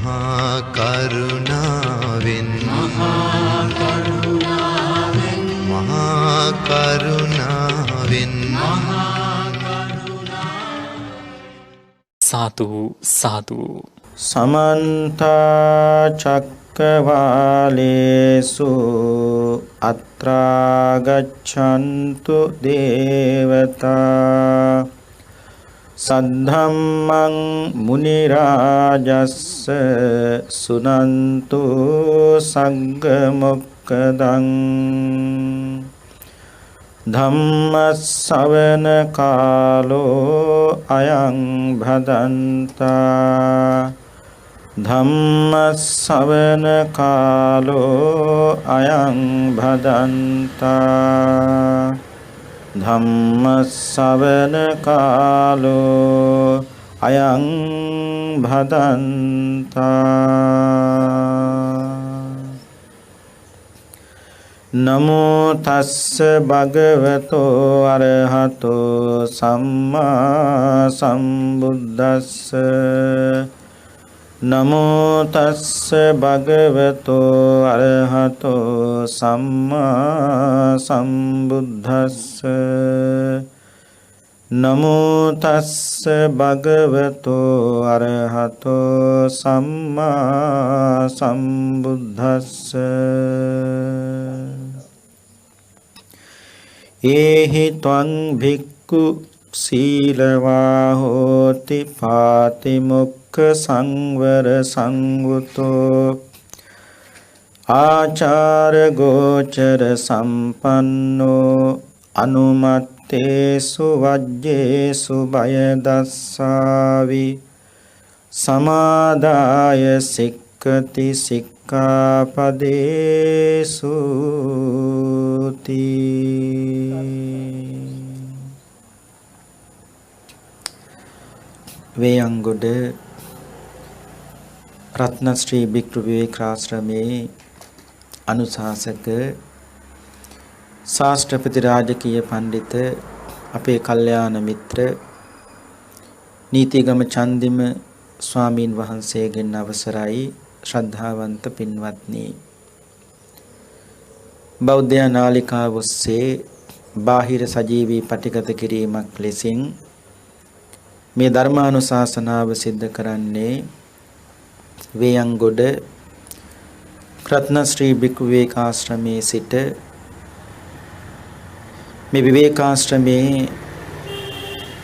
මහා කරුණාවෙන් මහා කරුණාවෙන් සාදු සාදු. සමන්ත චක්කවාලේසු අත්‍රා ගච්ඡන්තු දේවතා සද්ධම්මං මුනි රාජස්ස සුනන්තු සග්ග මොක්ඛදං ධම්ම ශ්‍රවණ කාලෝ අයං භදන්තා ධම්ම ශ්‍රවණ කාලෝ අයං භදන්තා ධම්ම ශ්‍රවණ කාලෝ අයං භදන්තා. නමෝ තස්ස භගවතෝ අරහතෝ සම්මා සම්බුද්දස්ස නමෝ තස්ස භගවතෝ අරහතෝ සම්මා සම්බුද්දස්ස නමෝ තස්ස භගවතෝ අරහතෝ සම්මා සම්බුද්දස්ස ඒහි ත්වං භික්ඛු සීලවා හෝති පාතිමොක්ඛ සංවර සංවුතෝ ආචාර ගෝචර සම්පන්නෝ අනුමත්තේසු වජ්ජේසු බය දස්සාවි සමාදාය සික්ඛති සික්ඛාපදේසු වේයන්ගොඩ රත්නශ්‍රී භික්ඛු විවේකාශ්‍රමේ අනුශාසක ශාස්ත්‍රපති රාජකීය පඬිත අපේ කල්යාණ මිත්‍ර නීතිගම චන්දිම ස්වාමීන් වහන්සේගෙන් අවසරයි ශ්‍රද්ධාවන්ත පින්වත්නි. බෞද්ධ නාලිකාව ඔස්සේ බාහිර සජීවී පටිගත කිරීමක් ලෙසින් මේ ධර්මානුශාසනාව සිද්ධ කරන්නේ වේයන්ගොඩ රත්නශ්‍රී භික්ඛු විවේකාශ්‍රමයේ සිට මේ විවේකාශ්‍රමයේ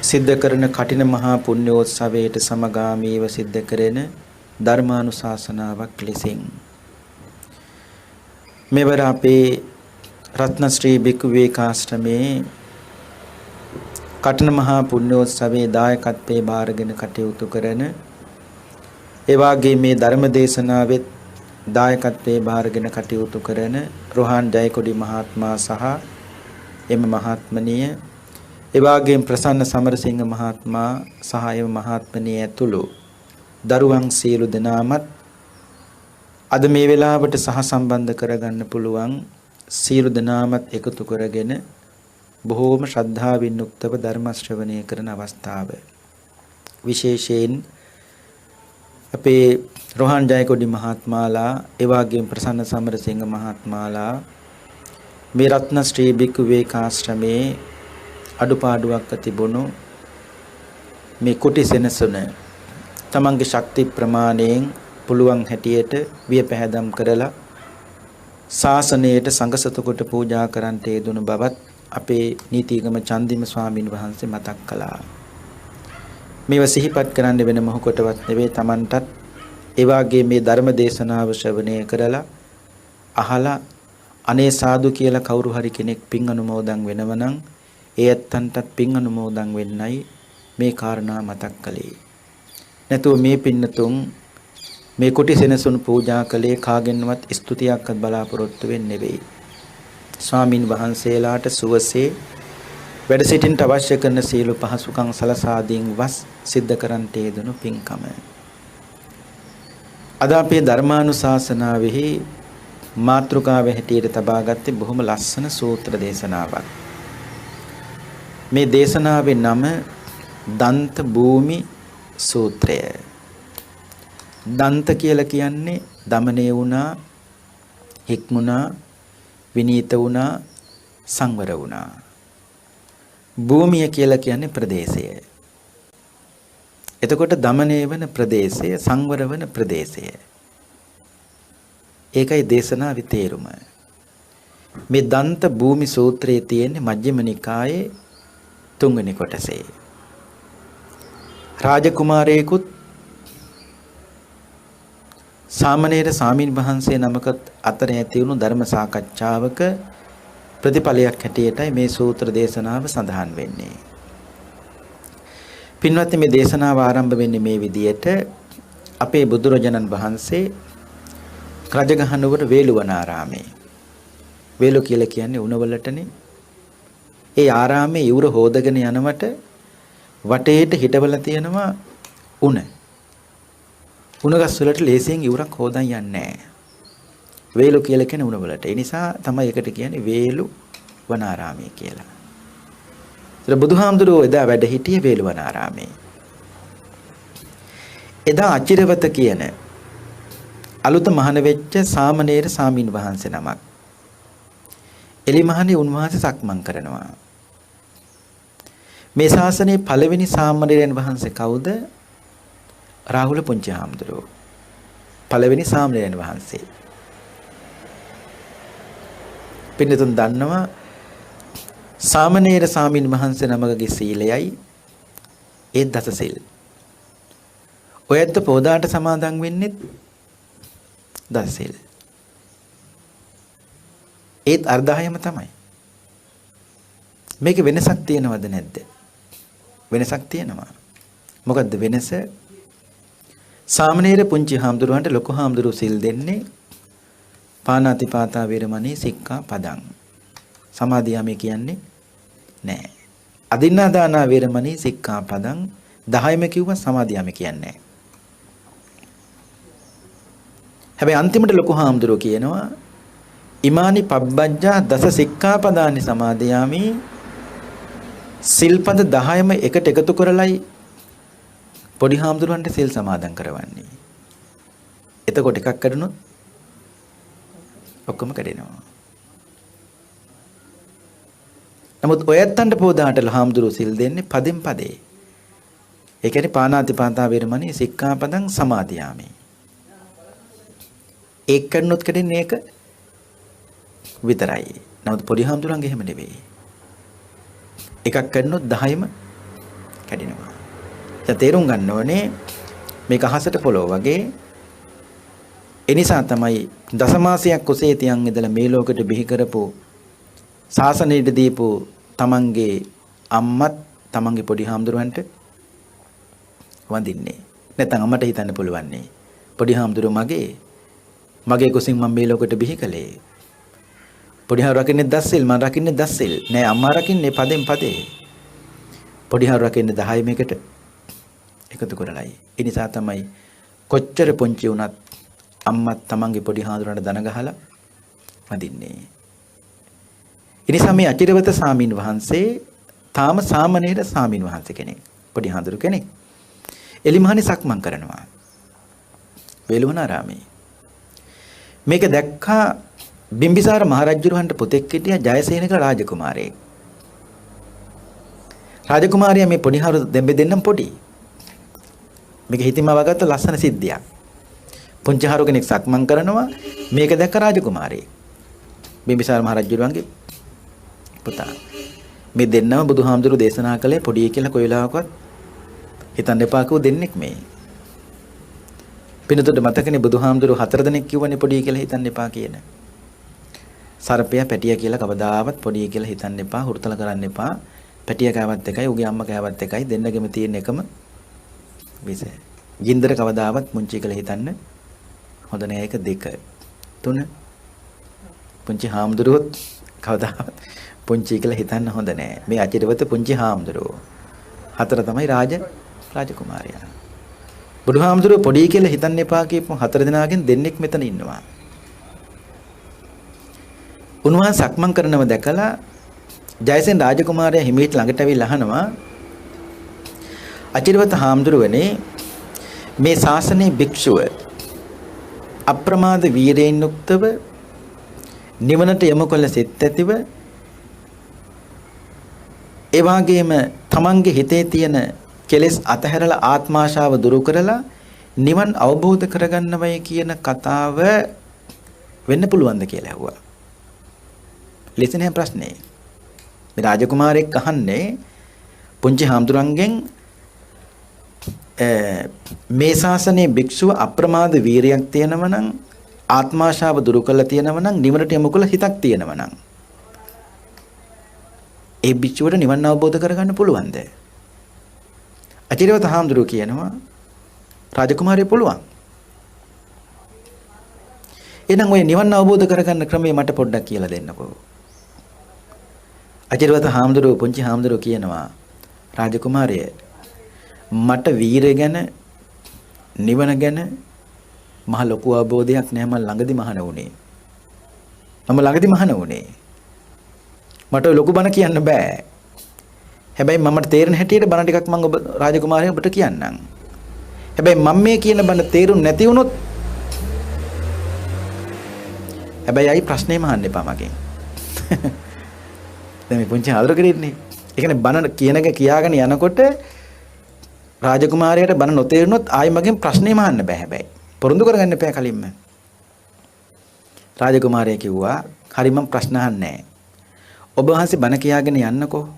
සිද්ධ කරන කටින මහා පුණ්‍යෝත්සවයට සමගාමීව සිද්ධ කරන ධර්මානුශාසනාවක් ලෙසින් මෙවර අපේ රත්නශ්‍රී භික්ඛු විවේකාශ්‍රමයේ කටන මහා පුණ්‍යෝත්සවයේ දායකත්වයේ බාරගෙන කටයුතු කරන ඒ වාගේ මේ ධර්ම දේශනාවෙත් දායකත්වයේ බාරගෙන කටයුතු කරන රෝහන් ජයකොඩි මහත්මයා සහ එම මහත්මනිය ඒ වාගේම ප්‍රසන්න සමරසිංහ මහත්මයා සහ එම මහත්මනිය ඇතුළු දරුවන් සියලු දෙනාමත් අද මේ වෙලාවට සහසම්බන්ධ කරගන්න පුළුවන් සියලු දෙනාමත් එකතු කරගෙන බොහෝම ශ්‍රද්ධාවෙන් යුක්තව ධර්ම ශ්‍රවණය කරන අවස්ථාව. විශේෂයෙන් අපේ රෝහන් ජයකොඩි මහත්මයාලා ඒ වගේම ප්‍රසන්න සමරසිංහ මහත්මයාලා මේ රත්නශ්‍රී භික්ඛු විවේකාශ්‍රමේ අඩුපාඩුවක් තිබුණු මේ කුටි සෙනසුන තමන්ගේ ශක්ති ප්‍රමාණයෙන් පුළුවන් හැටියට වියපැහැදම් කරලා ශාසනයට සංඝසතු කොට පූජා කරන්නට යෙදුණු බවත් අපේ නීතිගම චන්දිම ස්වාමීන් වහන්සේ මතක් කළා. මේව සිහිපත් කරන්න වෙන මොහොතවත් නෙවෙයි Tamanටත් ඒ වාගේ මේ ධර්ම දේශනාව ශ්‍රවණය කරලා අහලා අනේ සාදු කියලා කවුරු හරි කෙනෙක් පින් අනුමෝදන් වෙනවනම් ඒ ඇත්තන්ටත් පින් අනුමෝදන් වෙන්නයි මේ කාරණා මතක් කළේ. නැතුව මේ පින්නතුන් මේ කුටි සෙනසුන් පූජා කළේ කාගෙන්වත් ස්තුතියක්වත් බලාපොරොත්තු වෙන්නේ නෙවෙයි. ස්වාමින් වහන්සේලාට සුවසේ වැඩ සිටින්නට අවශ්‍ය කරන සීල පහසුකම් සලසා දීන් වස් සිද්ධ කරන්ට යෙදුණු පින්කම. අද අපේ ධර්මානුශාසනාවෙහි මාතෘකාව හැටියට තබාගත්තේ බොහොම ලස්සන සූත්‍ර දේශනාවක්. මේ දේශනාවේ නම දන්ත භූමි සූත්‍රය. දන්ත කියලා කියන්නේ දමණය වුණා, හික්මුණා, විනීත වුණා, සංවර වුණා. භූමිය කියලා කියන්නේ ප්‍රදේශය. එතකොට දමණය වෙන ප්‍රදේශය, සංවර වෙන ප්‍රදේශය. ඒකයි දේශනාවේ තේරුම. මේ දන්ත භූමි සූත්‍රයේ තියෙන්නේ මජ්ක්‍ධිම නිකායේ 3 වෙනි කොටසේ. රාජකුමාරයෙකුත් සාමණේර සාමින් වහන්සේ නමකට අතර ඇති වුණු ධර්ම සාකච්ඡාවක ප්‍රතිඵලයක් හැටියටයි මේ සූත්‍ර දේශනාව සඳහන් වෙන්නේ. පින්වත්නි, මේ දේශනාව ආරම්භ වෙන්නේ මේ විදියට. අපේ බුදුරජාණන් වහන්සේ රජගහනුවර වේළුවනාරාමේ, වේලු කියලා කියන්නේ උණවලටනේ. ඒ ආරාමේ ඉවුර හොදගෙන යනවට වටේට හිටවලා තියෙනවා උණ. උණගස් වලට ලේසියෙන් ඉවුරක් හොදන් යන්නේ නැහැ. වේලු කියලා කියන්නේ උණවලට. ඒ නිසා තමයි ඒකට කියන්නේ වේලු වනාරාමය කියලා. ඒතර බුදුහාමුදුරුවෝ එදා වැඩ හිටියේ වේලු වනාරාමේ. එදා අචිරවත කියන අලුත මහාන වෙච්ච සාමණේර සාමින් වහන්සේ නමක් එලිමහනේ උන්වහන්සේ සක්මන් කරනවා. මේ ශාසනයේ පළවෙනි සාමණේරයන් වහන්සේ කවුද? රාහුල පුංචි හාමුදුරුවෝ. පළවෙනි සාමණේරයන් වහන්සේ. පින්නතුන් දන්නවා සාමණේර සාමින් වහන්සේ නමකගේ සීලයයි ඒ දස සිල්. ඔයත් පොදාට සමාදන් වෙන්නේ දස සිල්. ඒත් අර්ධායම තමයි. මේක වෙනසක් තියෙනවද නැද්ද? වෙනසක් තියෙනවා. මොකද්ද වෙනස? සාමණේර පුංචි හාමුදුරුවන්ට ලොකු හාමුදුරුවෝ සිල් දෙන්නේ පාණාතිපාතා වේරමණී සික්ඛා පදං. සමාදියාමේ කියන්නේ නෑ. අදින්නා දානා වේරමණී සික්ඛා පදං 10ම කිව්වා සමාදියාමේ කියන්නේ නෑ. හැබැයි අන්තිමට ලොකු හාමුදුරුවෝ කියනවා ඉමානි පබ්බජ්ජා දස සික්ඛාපදානි සමාදියාමි. සිල්පද 10ම එකට එකතු කරලයි පොඩි හාමුදුරුවන්ට සිල් සමාදන් කරවන්නේ. එතකොට එකක් කඩනොත් ඔක්කොම කැඩෙනවා. නමුත් ඔයත්තන්ට පොදාට හාමුදුරුවෝ සිල් දෙන්නේ පදෙන් පදේ. ඒ කියන්නේ පාණාතිපාතා වේරමණී සික්ඛාපදං සමාදියාමි. ඒක කඩනොත් කැඩෙන්නේ ඒක විතරයි. නමුත් පොඩි හාමුදුරන්ගේ එහෙම නෙවෙයි. එකක් කඩනොත් 10ම කැඩෙනවා. දැන් තේරුම් ගන්න ඕනේ මේක අහසට පොළොව වගේ. ඒ නිසා තමයි දසමාසයක් කුසේ තියන් ඉඳලා මේ ලෝකෙට බිහි කරපු ශාසනයට දීපු තමන්ගේ අම්මත් තමන්ගේ පොඩි හාමුදුරුවන්ට වඳින්නේ. නැත්නම් අම්මට හිතන්න පුළුවන් නේ. පොඩි හාමුදුරුවෝ මගේ කුසින් මම මේ ලෝකෙට බිහි කළේ. පොඩි හාමුදුරුවෝ රකින්නේ දස්සිල්, මම රකින්නේ දස්සිල්. නෑ අම්මා රකින්නේ පදෙන් පදේ. පොඩි හාමුදුරුවෝ රකින්නේ 10 මේකට එකතු කරලයි. ඒ නිසා තමයි කොච්චර පුංචි වුණත් අම්මත් තමන්ගේ පොඩි හාමුදුරුවන්ට දන ගහලා වඳින්නේ. ඒ නිසා මේ අචිරවත සාමින් වහන්සේ තාම සාමණේර සාමින් වහන්සේ කෙනෙක්. පොඩි හාමුදුරු කෙනෙක්. එලිමහනේ සක්මන් කරනවා. වේළුවනාරාමේ. මේක දැක්කා බිම්බිසාර මහරජුරවන්ට පුතෙක් හිටියා ජයසේනක රාජකුමාරයෙක්. රාජකුමාරයා මේ පොඩි හාමුදුරු දෙන්නම් පොඩි. මේක හිතින්ම වගත්ත ලස්සන සිද්ධියක්. පුංචි හාමුදුරු කෙනෙක් සක්මන් කරනවා. මේක දැක්ක රාජකුමාරයෙක්. බිම්බිසාර මහරජුරවන්ගේ පුතා. මේ දෙන්නම බුදුහාමුදුරු දේශනා කළේ පොඩි කියලා කොයි වෙලාවකවත් හිතන්න එපා කෝ දෙන්නෙක් මේ. පිනතොට මතකනේ බුදුහාමුදුරු 4 දෙනෙක් කිව්වනේ පොඩි කියලා හිතන්න එපා කියන. සර්පයා පැටියා කියලා කවදාවත් පොඩි කියලා හිතන්න එපා, හුරුතල කරන්න එපා. පැටියා කෑවත් එකයි, උගේ අම්මා කෑවත් එකයි, දෙන්නගෙම තියෙන එකම විස. ගින්දර කවදාවත් මුංචි කියලා හිතන්න හොඳ නෑ. 1 2 3 පුංචි හාමුදුරුවොත් කවදාවත් පුංචි කියලා හිතන්න හොඳ නෑ. මේ අචිරවත පුංචි හාමුදුරුවෝ 4 තමයි රාජකුමාරයා. බුදුහාමුදුරුවෝ පොඩි කියලා හිතන්න එපා කියපු 4 දෙනාගෙන් දෙන්නෙක් මෙතන ඉන්නවා. උන්වහන්සේ සක්මන් කරනව දැකලා ජයසේන රාජකුමාරයා හිමීට ළඟට ඇවිල්ලා අහනවා අචිරවත හාමුදුරුවනේ මේ ශාසනයේ භික්ෂුව අප්‍රමාද වීරයෙන් යුක්තව නිවනට යොමු කළ සිත් ඇතිව ඒ වගේම තමන්ගේ හිතේ තියෙන කෙලෙස් අතහැරලා ආත්මාශාව දුරු කරලා නිවන් අවබෝධ කරගන්නවයි කියන කතාව වෙන්න පුළුවන්ද කියලා ඇහුවා. ලෙසනේ ප්‍රශ්නේ. මේ රාජකුමාරයෙක් අහන්නේ පුංචි හාමුදුරන්ගෙන් මේ ශාසනයේ භික්ෂුව අප්‍රමාද වීරියක් තියෙනවා නම් ආත්මාශාව දුරු කරලා තියෙනවා නම් නිවනට යොමු කළ හිතක් තියෙනවා නම් ඒ භික්ෂුවට නිවන් අවබෝධ කරගන්න පුළුවන්ද? අචිරවත හාමුදුරුවෝ කියනවා රාජකුමාරය පුළුවන්. එහෙනම් ඔය නිවන් අවබෝධ කරගන්න ක්‍රමය මට පොඩ්ඩක් කියලා දෙන්නකෝ. අචිරවත හාමුදුරුවෝ පුංචි හාමුදුරුවෝ කියනවා රාජකුමාරය මට වීරය ගැන නිවන ගැන මහ ලොකු අවබෝධයක් නැහැ. මම ළඟදි මහාන වුණේ. මට ලොකු බණ කියන්න බෑ. හැබැයි මමට තේරෙන හැටියට බණ ටිකක් මම ඔබ රාජකුමාරයා ඔබට කියන්නම්. හැබැයි මම මේ කියන බණ තේරුම් නැති වුණොත් හැබැයි අයි ප්‍රශ්නේ මහන්න එපා මගෙන්. දැන් මේ පුංචි ආදර කරන්නේ. ඒ කියන්නේ බණ කියනක කියාගෙන යනකොට රාජකුමාරයාට බණ නොතේරුනොත් ආයි මගෙන් ප්‍රශ්නේ මහන්න බෑ හැබැයි. පොරොන්දු කරගන්න එපා කලින්ම. රාජකුමාරයා කිව්වා හරි මම ප්‍රශ්න අහන්නේ නැහැ. ඔබ වහන්සේ බණ කියාගෙන යන්නකෝ.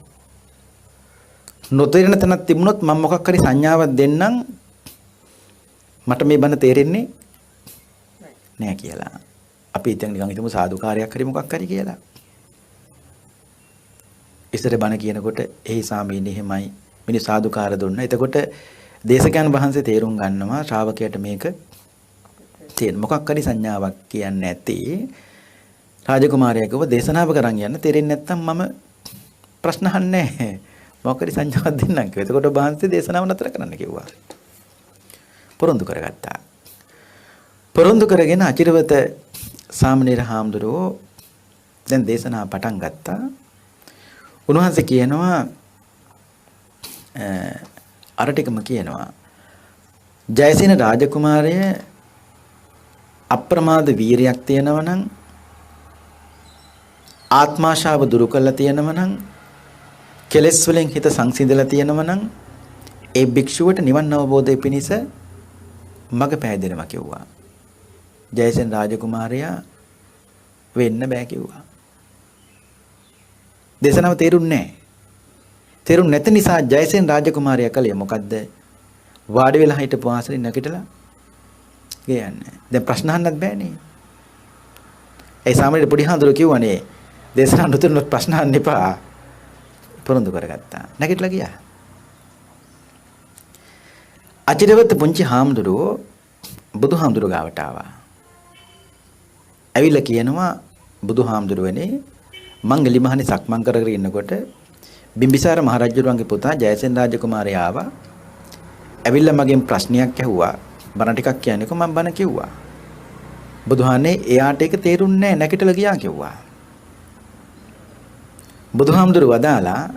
නොතේරෙන තැනක් තිබුණොත් මම මොකක් හරි සංඥාවක් දෙන්නම්. මට මේ බණ තේරෙන්නේ නෑ කියලා. අපි ඉතින් නිකන් හිතමු සාදුකාරයක් හරි මොකක් හරි කියලා. ඉස්සර බණ කියනකොට එහි සාමීනි එහෙමයි මිනිස් සාදුකාර දුන්නා. එතකොට දේශකයන් වහන්සේ තේරුම් ගන්නවා ශ්‍රාවකයාට මේක තේරෙන මොකක් හරි සංඥාවක් කියන්නේ නැති. රාජකුමාරයා කිව්ව දේශනාව කරන් යන්න තේරෙන්නේ නැත්නම් මම ප්‍රශ්න අහන්නේ නැහැ. මොකක් හරි සංඥාවක් දෙන්නම් කිව්වා. එතකොට වහන්සේ දේශනාව නතර කරන්න කිව්වා. පොරොන්දු කරගත්තා. පොරොන්දු කරගෙන අචිරවත සාමණේර හාමුදුරුවෝ දැන් දේශනාව පටන් ගත්තා. උන්වහන්සේ කියනවා අර ටිකම කියනවා ජයසේන රාජකුමාරය අප්‍රමාද වීරියක් තියෙනවා නම් ආත්මාශාව දුරු කරලා තියෙනවා නම් කෙලෙස් වලින් හිත සංසිඳලා තියෙනවා නම් ඒ භික්ෂුවට නිවන් අවබෝධය පිණිස මඟ පෑදෙනවා කිව්වා. ජයසේන රාජකුමාරයා වෙන්න බෑ කිව්වා. දේශනාව තේරුන්නේ නැහැ. තේරුම් නැති නිසා ජයසේන රාජකුමාරයා කලේ මොකද්ද? වාඩි වෙලා හිටපු ආසනෙ නැගිටලා ගියන්නේ. දැන් ප්‍රශ්න අහන්නත් බෑනේ. ඒ සාමාන්‍ය පොඩි හාමුදුරුවෝ කිව්වනේ දේශනාව නොතේරුනොත් ප්‍රශ්න අහන්න එපා. පොරොන්දු කරගත්තා. නැගිටලා ගියා. අචිරවත පුංචි හාමුදුරුවෝ බුදුහාමුදුරුවෝ ගාවට ආවා. ඇවිල්ලා කියනවා බුදුහාමුදුරුවනේ මං එලිමහනේ සක්මන් කරගෙන ඉන්නකොට බිම්බිසාර මහරජුරුවන්ගේ පුතා ජයසේන රාජකුමාරයා ආවා. ඇවිල්ලා මගෙන් ප්‍රශ්නයක් ඇහුවා. බණ ටිකක් කියන්නකෝ මම බණ කිව්වා. බුදුහානේ එයාට ඒක තේරුන්නේ නැහැ නැගිටලා ගියා කිව්වා. බුදුහාමුදුරුවෝ වදාලා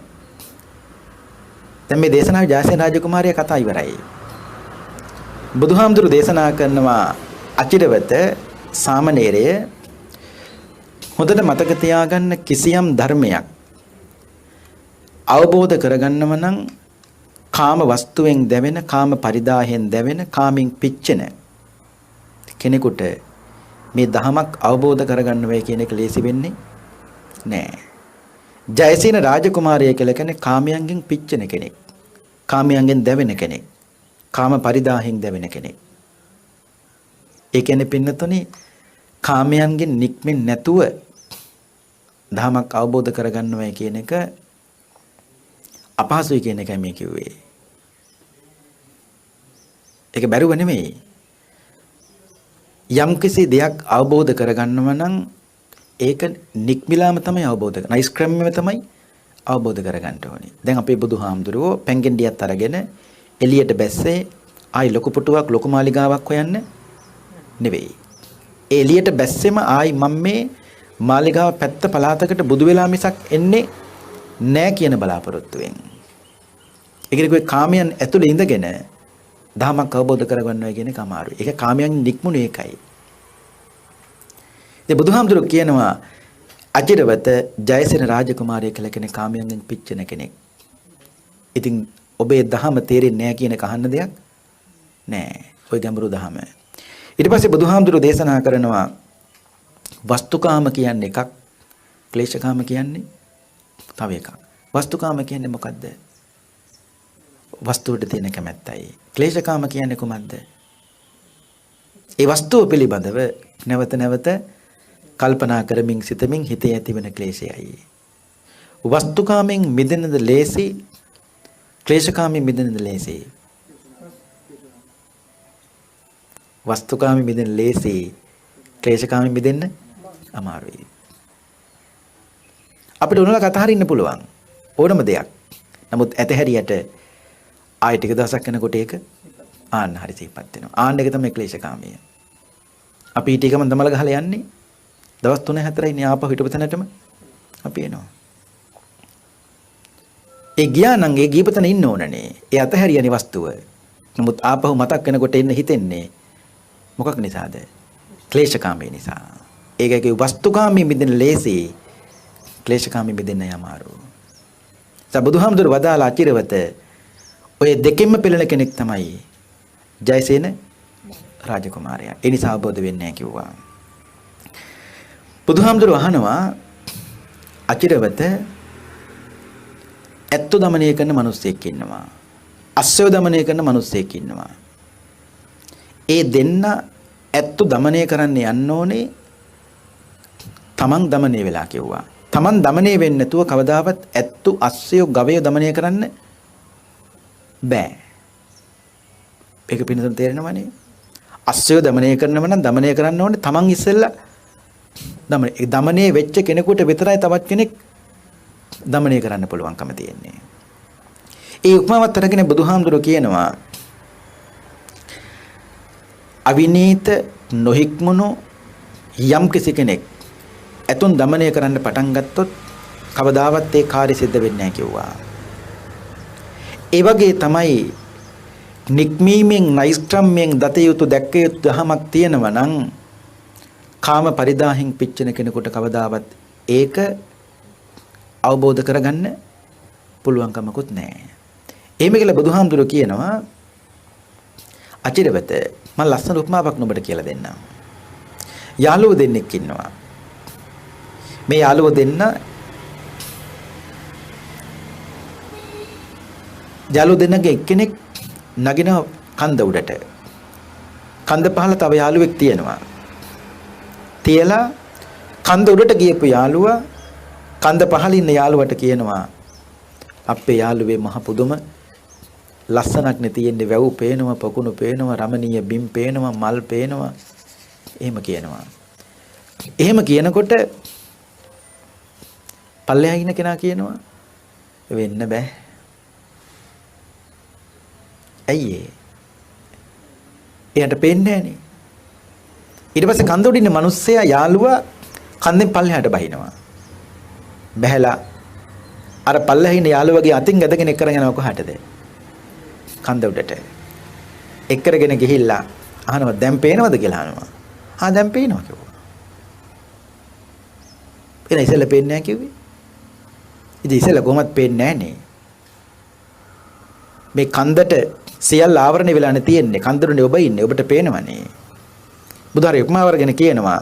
දැන් මේ දේශනාවේ ජයසේන රාජකුමාරයා කතා ඉවරයි. බුදුහාමුදුරුවෝ දේශනා කරනවා අචිරවත සාමණේරය හොඳට මතක තියාගන්න කිසියම් ධර්මයක් අවබෝධ කරගන්නව නම් කාම වස්තුවෙන් දැවෙන කාම පරිදාහෙන් දැවෙන කාමින් පිච්චෙන කෙනෙකුට මේ ධමයක් අවබෝධ කරගන්න වෙයි කියන එක ලේසි වෙන්නේ නෑ. ජයසේන රාජකුමාරය කියලා කියන්නේ කාමයන්ගෙන් පිච්චෙන කෙනෙක්. කාමයන්ගෙන් දැවෙන කෙනෙක්. කාම පරිදාහෙන් දැවෙන කෙනෙක්. ඒ කියන්නේ පින්නතුනේ කාමයන්ගෙන් නික්මෙන්නේ නැතුව ධමයක් අවබෝධ කරගන්නවයි කියන එක අපහසුයි කියන එකයි මේ කිව්වේ. ඒක බැරුව නෙමෙයි. යම්කිසි දෙයක් අවබෝධ කරගන්නව නම් ඒක නික්මිලාම තමයි අවබෝධ කරගන්න. නයිස්ක්‍රම්‍යම තමයි අවබෝධ කරගන්න ඕනේ. දැන් අපේ බුදුහාමුදුරුවෝ පැංගෙන්ඩියක් අරගෙන එළියට බැස්සේ ආයි ලොකු පුටුවක් ලොකු මාලිගාවක් හොයන්න නෙවෙයි. ඒ එළියට බැස්සෙම ආයි මම මේ මාලිගාව පැත්ත පළාතකට බුදු වෙලා මිසක් එන්නේ නෑ කියන බලාපොරොත්තුවෙන්. ඒ කියන්නේ කාමයන් ඇතුළේ ඉඳගෙන ධමයක් අවබෝධ කරගන්නවා කියන එක අමාරුයි. ඒක කාමයන් නික්මුනේ එකයි. ඒ බුදුහාමුදුරුවෝ කියනවා අචිරවත ජයසේන රාජකුමාරය කියලා කෙනෙක් කාමයෙන් පිච්චෙන කෙනෙක්. ඉතින් ඔබේ දහම තේරෙන්නේ නැහැ කියන එක අහන්න දෙයක් නැහැ. ඔය ගැඹුරු දහම. ඊට පස්සේ බුදුහාමුදුරුවෝ දේශනා කරනවා වස්තුකාම කියන්නේ එකක්, ක්ලේශකාම කියන්නේ තව එකක්. වස්තුකාම කියන්නේ මොකද්ද? වස්තුවට තියෙන කැමැත්තයි. ක්ලේශකාම කියන්නේ කොහොමද? ඒ වස්තුව පිළිබඳව නැවත නැවත කල්පනා කරමින් සිතමින් හිතේ ඇතිවන ක්ලේශයයි. වස්තුකාමෙන් මිදෙන්නද ලේසි? ක්ලේශකාමෙන් මිදෙන්නද ලේසි? වස්තුකාමෙන් මිදෙන්න ලේසි, ක්ලේශකාමෙන් මිදෙන්න අමාරුයි. අපිට උනලා කතා හරින්න පුළුවන් ඕනම දෙයක්. නමුත් ඇතහැරියට ආයෙ ටික දවසක් යනකොට ඒක ආන්න හරි සිහිපත් වෙනවා. ආන්න එක තමයි ක්ලේශකාමී. අපි ඊටකම දමල ගහලා යන්නේ. දවස් 3-4 ඉන්නේ ආපහු හිටපු තැනටම අපි එනවා. ඒ ගියා නම් ඒ ගියපතන ඉන්න ඕනනේ. ඒ අතහැරියනේ වස්තුව. නමුත් ආපහු මතක් වෙනකොට එන්න හිතෙන්නේ මොකක් නිසාද? ක්ලේශකාමී නිසා. ඒකගේ වස්තුකාමී මිදෙන ලේසි, ක්ලේශකාමී මිදෙන්න යමාරු. සබුදුහාමුදුර වදාලා අචිරවත ඔය දෙකෙන්ම පෙළෙන කෙනෙක් තමයි ජයසේන රාජකුමාරයා. ඒ නිසා අවබෝධ වෙන්නේ නැහැ කිව්වා. බුදුහාමුදුර අහනවා අචිරවත ඇත්තු දමනය කරන මිනිස්සෙක් ඉන්නවා. අස්සය දමනය කරන මිනිස්සෙක් ඉන්නවා. ඒ දෙන්න ඇත්තු දමනය කරන්න යන්න ඕනේ තමන් දමනය වෙලා කිව්වා. තමන් දමනය වෙන්නේ නැතුව කවදාවත් ඇත්තු අස්සය ගවය දමනය කරන්න බෑ. ඒක පින්නතුන් තේරෙනවනේ. අස්සය දමනය කරනව නම් දමනය කරන්න ඕනේ තමන් ඉස්සෙල්ලා දමනය වෙච්ච කෙනෙකුට විතරයි තවත් කෙනෙක් දමනය කරන්න පුළුවන්කම තියෙන්නේ. ඒ උපමාවත් අරගෙන බුදුහාමුදුරුවෝ කියනවා අවිනීත නොහික්මුණු යම් කිසි කෙනෙක් ඇතුන් දමනය කරන්න පටන් ගත්තොත් කවදාවත් ඒ කාර්ය සිද්ධ වෙන්නේ නැහැ කිව්වා. ඒ වගේ තමයි නික්මීමෙන් නෛෂ්ක්‍රම්‍යයෙන් දත යුතු දැක්ක යුතු දහමක් තියෙනවා නම් කාම පරිදාහෙන් පිච්චෙන කෙනෙකුට කවදාවත් ඒක අවබෝධ කරගන්න පුළුවන්කමකුත් නැහැ. එහෙම කියලා බුදුහාමුදුරුවෝ කියනවා අචිරවත මම ලස්සන උපමාවක් නුඹට කියලා දෙන්නම්. යාළුවෝ දෙන්නෙක් ඉන්නවා. මේ යාළුවෝ දෙන්න දෙන්නගේ එක්කෙනෙක් නගින කන්ද උඩට. කන්ද පහළ තව යාළුවෙක් තියෙනවා. තියලා කන්ද උඩට ගියපු යාළුවා කන්ද පහළ ඉන්න යාළුවට කියනවා අපේ යාළුවේ මහ පුදුම ලස්සනක් නේ තියෙන්නේ, වැව් පේනවා, පොකුණු පේනවා, රමණීය බිම් පේනවා, මල් පේනවා. එහෙම කියනවා. එහෙම කියනකොට පල්ලෙහා ඉන්න කෙනා කියනවා වෙන්න බෑ. ඇයි ඒ? එයාට පේන්නේ නැහනේ. ඊට පස්සේ කන්ද උඩ ඉන්න මිනිස්සයා යාළුවා කන්දෙන් පල්ලෙහාට බහිනවා. බහැලා අර පල්ලෙහා ඉන්න යාළුවගේ අතින් ඇදගෙන එක් කරගෙන යනවා කොහාටද? කන්ද උඩට. එක් කරගෙන ගිහිල්ලා අහනවා දැන් පේනවද කියලා අහනවා. දැන් පේනවා කිව්වා. එන ඉස්සෙල්ලා පේන්නේ නැහැ කිව්වේ. ඉතින් ඉස්සෙල්ලා කොහොමද පේන්නේ නැහනේ. මේ කන්දට සියල්ල ආවරණය වෙලානේ තියෙන්නේ. කන්දරුනේ ඔබ ඉන්නේ. ඔබට පේනවනේ. බුදුහාරි උපමාවර්ගෙන කියනවා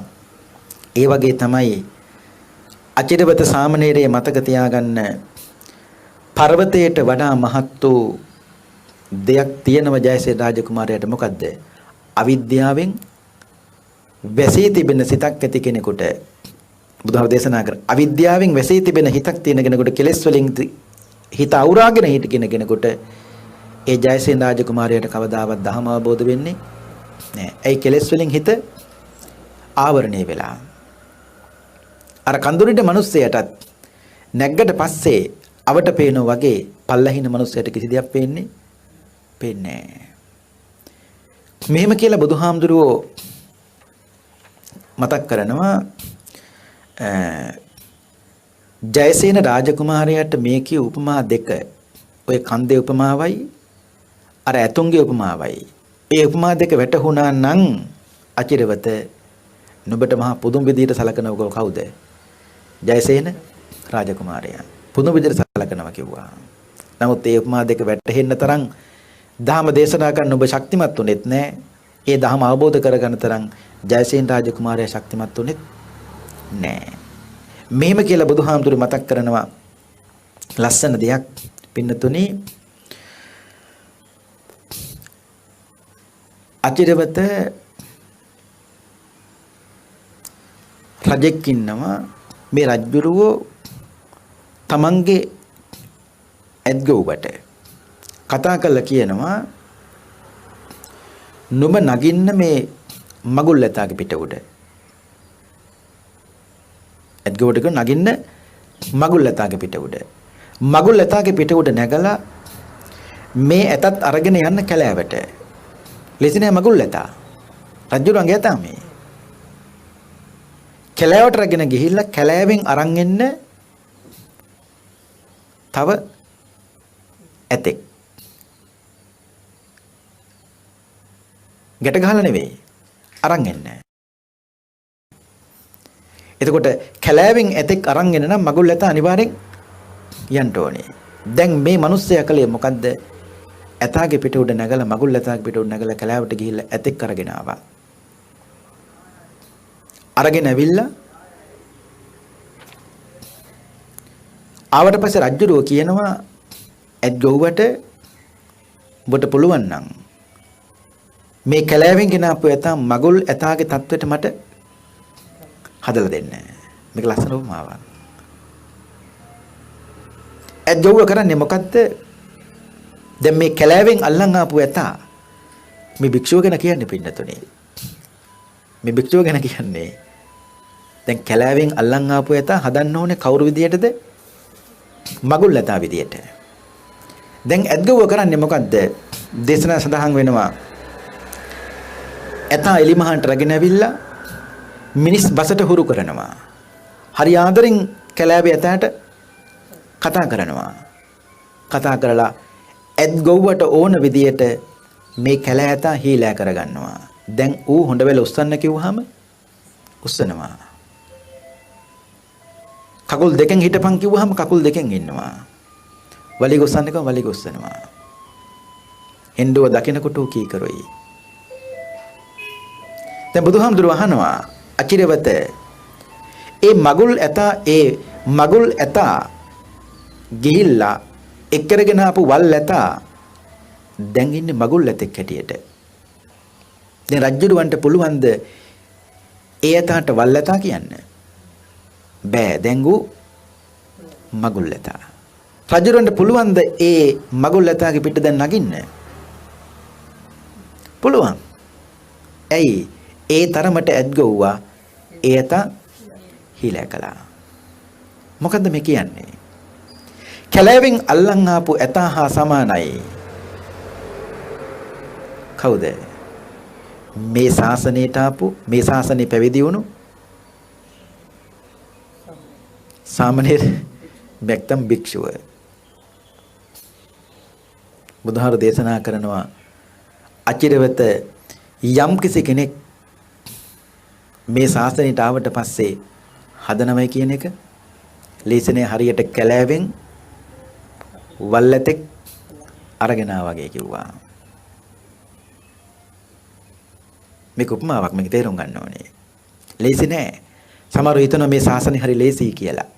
ඒ වගේ තමයි අචිරවත සාමණේරයේ මතක තියාගන්න පර්වතයට වඩා මහත් වූ දෙයක් තියෙනවා ජයසේන රාජකුමාරයාට. මොකද්ද? අවිද්‍යාවෙන් වැසී තිබෙන සිතක් ඇති කෙනෙකුට බුදුහාම දේශනා කර අවිද්‍යාවෙන් වැසී තිබෙන හිතක් තියෙන කෙනෙකුට කෙලෙස් වලින් හිත අවුරාගෙන හිටගෙන කෙනෙකුට ඒ ජයසේන රාජකුමාරයාට කවදාවත් ධර්ම අවබෝධ වෙන්නේ නැහැ. ඒ කෙලෙස් වලින් හිත ආවරණය වෙලා. අර කඳුරිට මිනිස්සයටත් නැග්ගට පස්සේ අවට පේනෝ වගේ පල්ලහින මිනිස්සයට කිසි දෙයක් පේන්නේ නැහැ. මෙහෙම කියලා බුදුහාමුදුරුවෝ මතක් කරනවා ජයසේන රාජකුමාරයාට මේ කිය උපමා දෙක, ඔය කන්දේ උපමාවයි අර ඇතුන්ගේ උපමාවයි. ඒ උපමා දෙක වැටහුණා නම් අචිරවත නුඹට මහා පුදුම විදියට සලකනව කවුද? ජයසේන රාජකුමාරයා. පුදුම විදියට සලකනවා කිව්වා. නමුත් ඒ උපමා දෙක වැටහෙන්න තරම් ධර්ම දේශනා කරන ඔබ ශක්තිමත් උනේත් නැහැ. ඒ ධර්ම අවබෝධ කරගන්න තරම් ජයසේන රාජකුමාරයා ශක්තිමත් උනේත් නැහැ. මෙහෙම කියලා බුදුහාමුදුරු මතක් කරනවා ලස්සන දෙයක් පින්නතුනි. අචිරවත රජෙක් ඉන්නවා. මේ රජුරුවෝ තමන්ගේ ඇද්ගොව්වට කතා කරලා කියනවා නුඹ නගින්න මේ මගුල් ලතාගේ පිට උඩ. ඇද්ගොව්වට නගින්න මගුල් ලතාගේ පිට උඩ. මගුල් ලතාගේ පිට උඩ නැගලා මේ ඇතත් අරගෙන යන්න කැලෑවට. ලෙසිනේ මගුල් ලතා. රජුරුවන්ගේ ඇතා මේ. කැලෑවට රගෙන ගිහිල්ලා කැලෑවෙන් අරන් එන්න තව ඇතෙක්. ගැට ගහලා නෙවෙයි අරන් එන්න. එතකොට කැලෑවෙන් ඇතෙක් අරන් එන්න නම් මගුල් ඇතා අනිවාර්යෙන් යන්න ඕනේ. දැන් මේ මිනිස්සයා කලේ මොකද්ද? ඇතාගේ පිට උඩ නැගලා මගුල් ඇතාගේ පිට උඩ නැගලා කැලෑවට ගිහිල්ලා ඇතෙක් අරගෙන ආවා. අරගෙන ඇවිල්ලා ආවට පස්සේ රජුරෝ කියනවා ඇත් ගොව්වට ඔබට පුළුවන් නම් මේ කැලෑවෙන් ගෙන ආපු ඇතා මගුල් ඇතාගේ තත්වෙට මට හදලා දෙන්න. මේක ලස්සන උපමාවක්. ඇත් ගොව්ව කරන්නේ මොකද්ද? දැන් මේ කැලෑවෙන් අල්ලන් ආපු ඇතා මේ භික්ෂුව ගැන කියන්නේ පින්නතුනේ. මේ භික්ෂුව ගැන කියන්නේ දැන් කැලෑවෙන් අල්ලන් ආපු ඇතා හදන්න ඕනේ කවුරු විදියටද? මගුල් ඇතා විදියට. දැන් ඇද්ගොව්ව කරන්නේ මොකද්ද? දේශනා සඳහන් වෙනවා ඇතා එලිමහාන්ට රගෙන ඇවිල්ලා මිනිස් බසට හුරු කරනවා. හරි ආදරෙන් කැලෑවේ ඇතාට කතා කරනවා. කතා කරලා ඇද්ගොව්වට ඕන විදියට මේ කැලෑ ඇතා හීලෑ කරගන්නවා. දැන් ඌ හොඬ වෙල උස්සන්න කිව්වහම උස්සනවා. කකුල් දෙකෙන් හිටපන් කිව්වහම කකුල් දෙකෙන් ඉන්නවා. වලි ගොස්සන්න කිව්වම වලි ගොස්සනවා. හෙන්ඩුව දකිනකොට ඌ කී කරොයි. දැන් බුදුහාමුදුරුවෝ අහනවා අචිරවත ඒ මගුල් ඇතා ගිහිල්ලා එක්කරගෙන ආපු වල් ඇතා දැන් ඉන්නේ මගුල් ඇතෙක් හැටියට. දැන් රජුරවන්ට පුළුවන්ද ඒ ඇතාට වල් ඇතා කියන්න? බෑ. දැන් ඌ මගුල් ඇතා. රජුරවන්ට පුළුවන්ද ඒ මගුල් ඇතාගේ පිට දැන් නගින්න? පුළුවන්. ඇයි? ඒ තරමට ඇද්ගොව්වා ඒ ඇතා හීලෑ කළා. මොකද්ද මේ කියන්නේ? කැලෑවෙන් අල්ලන් ආපු ඇතා හා සමානයි. කවුද? මේ ශාසනයට ආපු මේ ශාසනය පැවිදි වුණු සාමණේර නැත්නම් භික්ෂුව. බුදුහාර දේශනා කරනවා අචිරවත යම් කිසි කෙනෙක් මේ ශාසනයට ආවට පස්සේ හදනවයි කියන එක ලේසනේ හරියට කැලෑවෙන් වල්ලතෙක් අරගෙන වගේ කිව්වා. මේක උපමාවක්. මේක තේරුම් ගන්න ඕනේ. ලේසි නෑ. සමහරව හිතනවා මේ ශාසනය හරි ලේසි කියලා.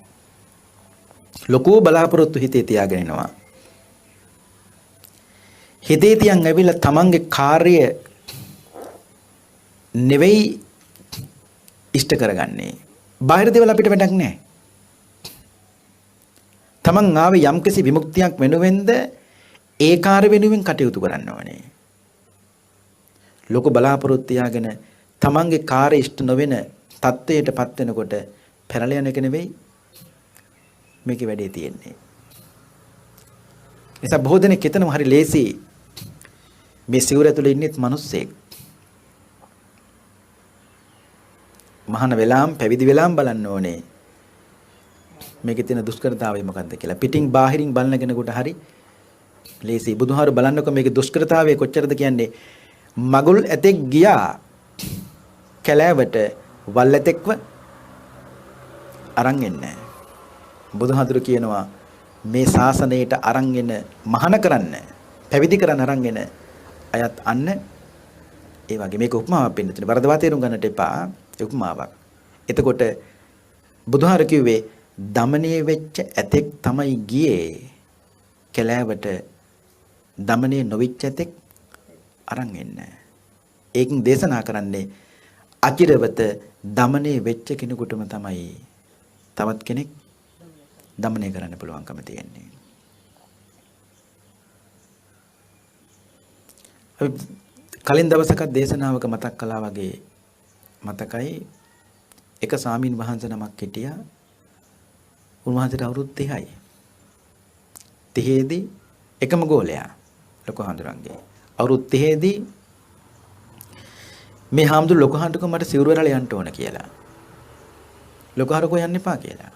ලොකු බලාපොරොත්තු හිතේ තියාගෙන ඉනවා. හිතේ තියන් ඇවිල්ලා තමන්ගේ කාර්ය නෙවෙයි ඉෂ්ට කරගන්නේ. බාහිර දේවල් අපිට වැඩක් නැහැ. තමන් ආවේ යම්කිසි විමුක්තියක් වෙනුවෙන්ද ඒ කාර්ය වෙනුවෙන් කටයුතු කරන්න ඕනේ. ලොකු බලාපොරොත්තු තියාගෙන තමන්ගේ කාර්ය ඉෂ්ට නොවන තත්ත්වයටපත් වෙනකොට පෙරළ යන එක නෙවෙයි මේකේ වැඩේ තියෙන්නේ. නිසා බොහෝ දෙනෙක් හිතනවා හරි ලේසි මේ සිවුර ඇතුලේ ඉන්නෙත් මිනිස්සෙක්. මහාන වෙලාම් පැවිදි වෙලාම් බලන්න ඕනේ මේකේ තියෙන දුෂ්කරතාවය මොකක්ද කියලා. පිටින් බාහිරින් බලන කෙනෙකුට හරි ලේසි. බුදුහාරු බලන්නකො මේකේ දුෂ්කරතාවය කොච්චරද කියන්නේ. මගුල් ඇතෙක් ගියා කැලෑවට වල්ලතෙක්ව අරන් එන්නේ. බුදුහාඳුර කියනවා මේ ශාසනයට අරන් එන මහාන කරන්න, පැවිදි කරන්න අරන් එන අයත් අන්න ඒ වගේ මේක උපමාවක් වෙන්න තියෙනවා. වරදවා තේරුම් ගන්නට එපා. උපමාවක්. එතකොට බුදුහාර කිව්වේ දමණය වෙච්ච ඇතෙක් තමයි ගියේ කැලෑවට දමණය නොවිච්ච ඇතෙක් අරන් එන්න. ඒකෙන් දේශනා කරන්නේ අචිරවත දමණය වෙච්ච කෙනෙකුටම තමයි තවත් කෙනෙක් දමණය කරන්න පුළුවන්කම තියෙන්නේ. කලින් දවසක දේශනාවක මතක් කළා වගේ මතකයි එක සාමින් වහන්සේ නමක් හිටියා. උන්වහන්සේට අවුරුදු 30යි. 30 දී එකම ගෝලයා ලොකු හඳුරන්ගේ. අවුරුදු 30 දී මේ හාමුදුරු ලොකු හඳුක මට සිවුරු වලට යන්න ඕන කියලා. ලොකු හරකෝ යන්න එපා කියලා.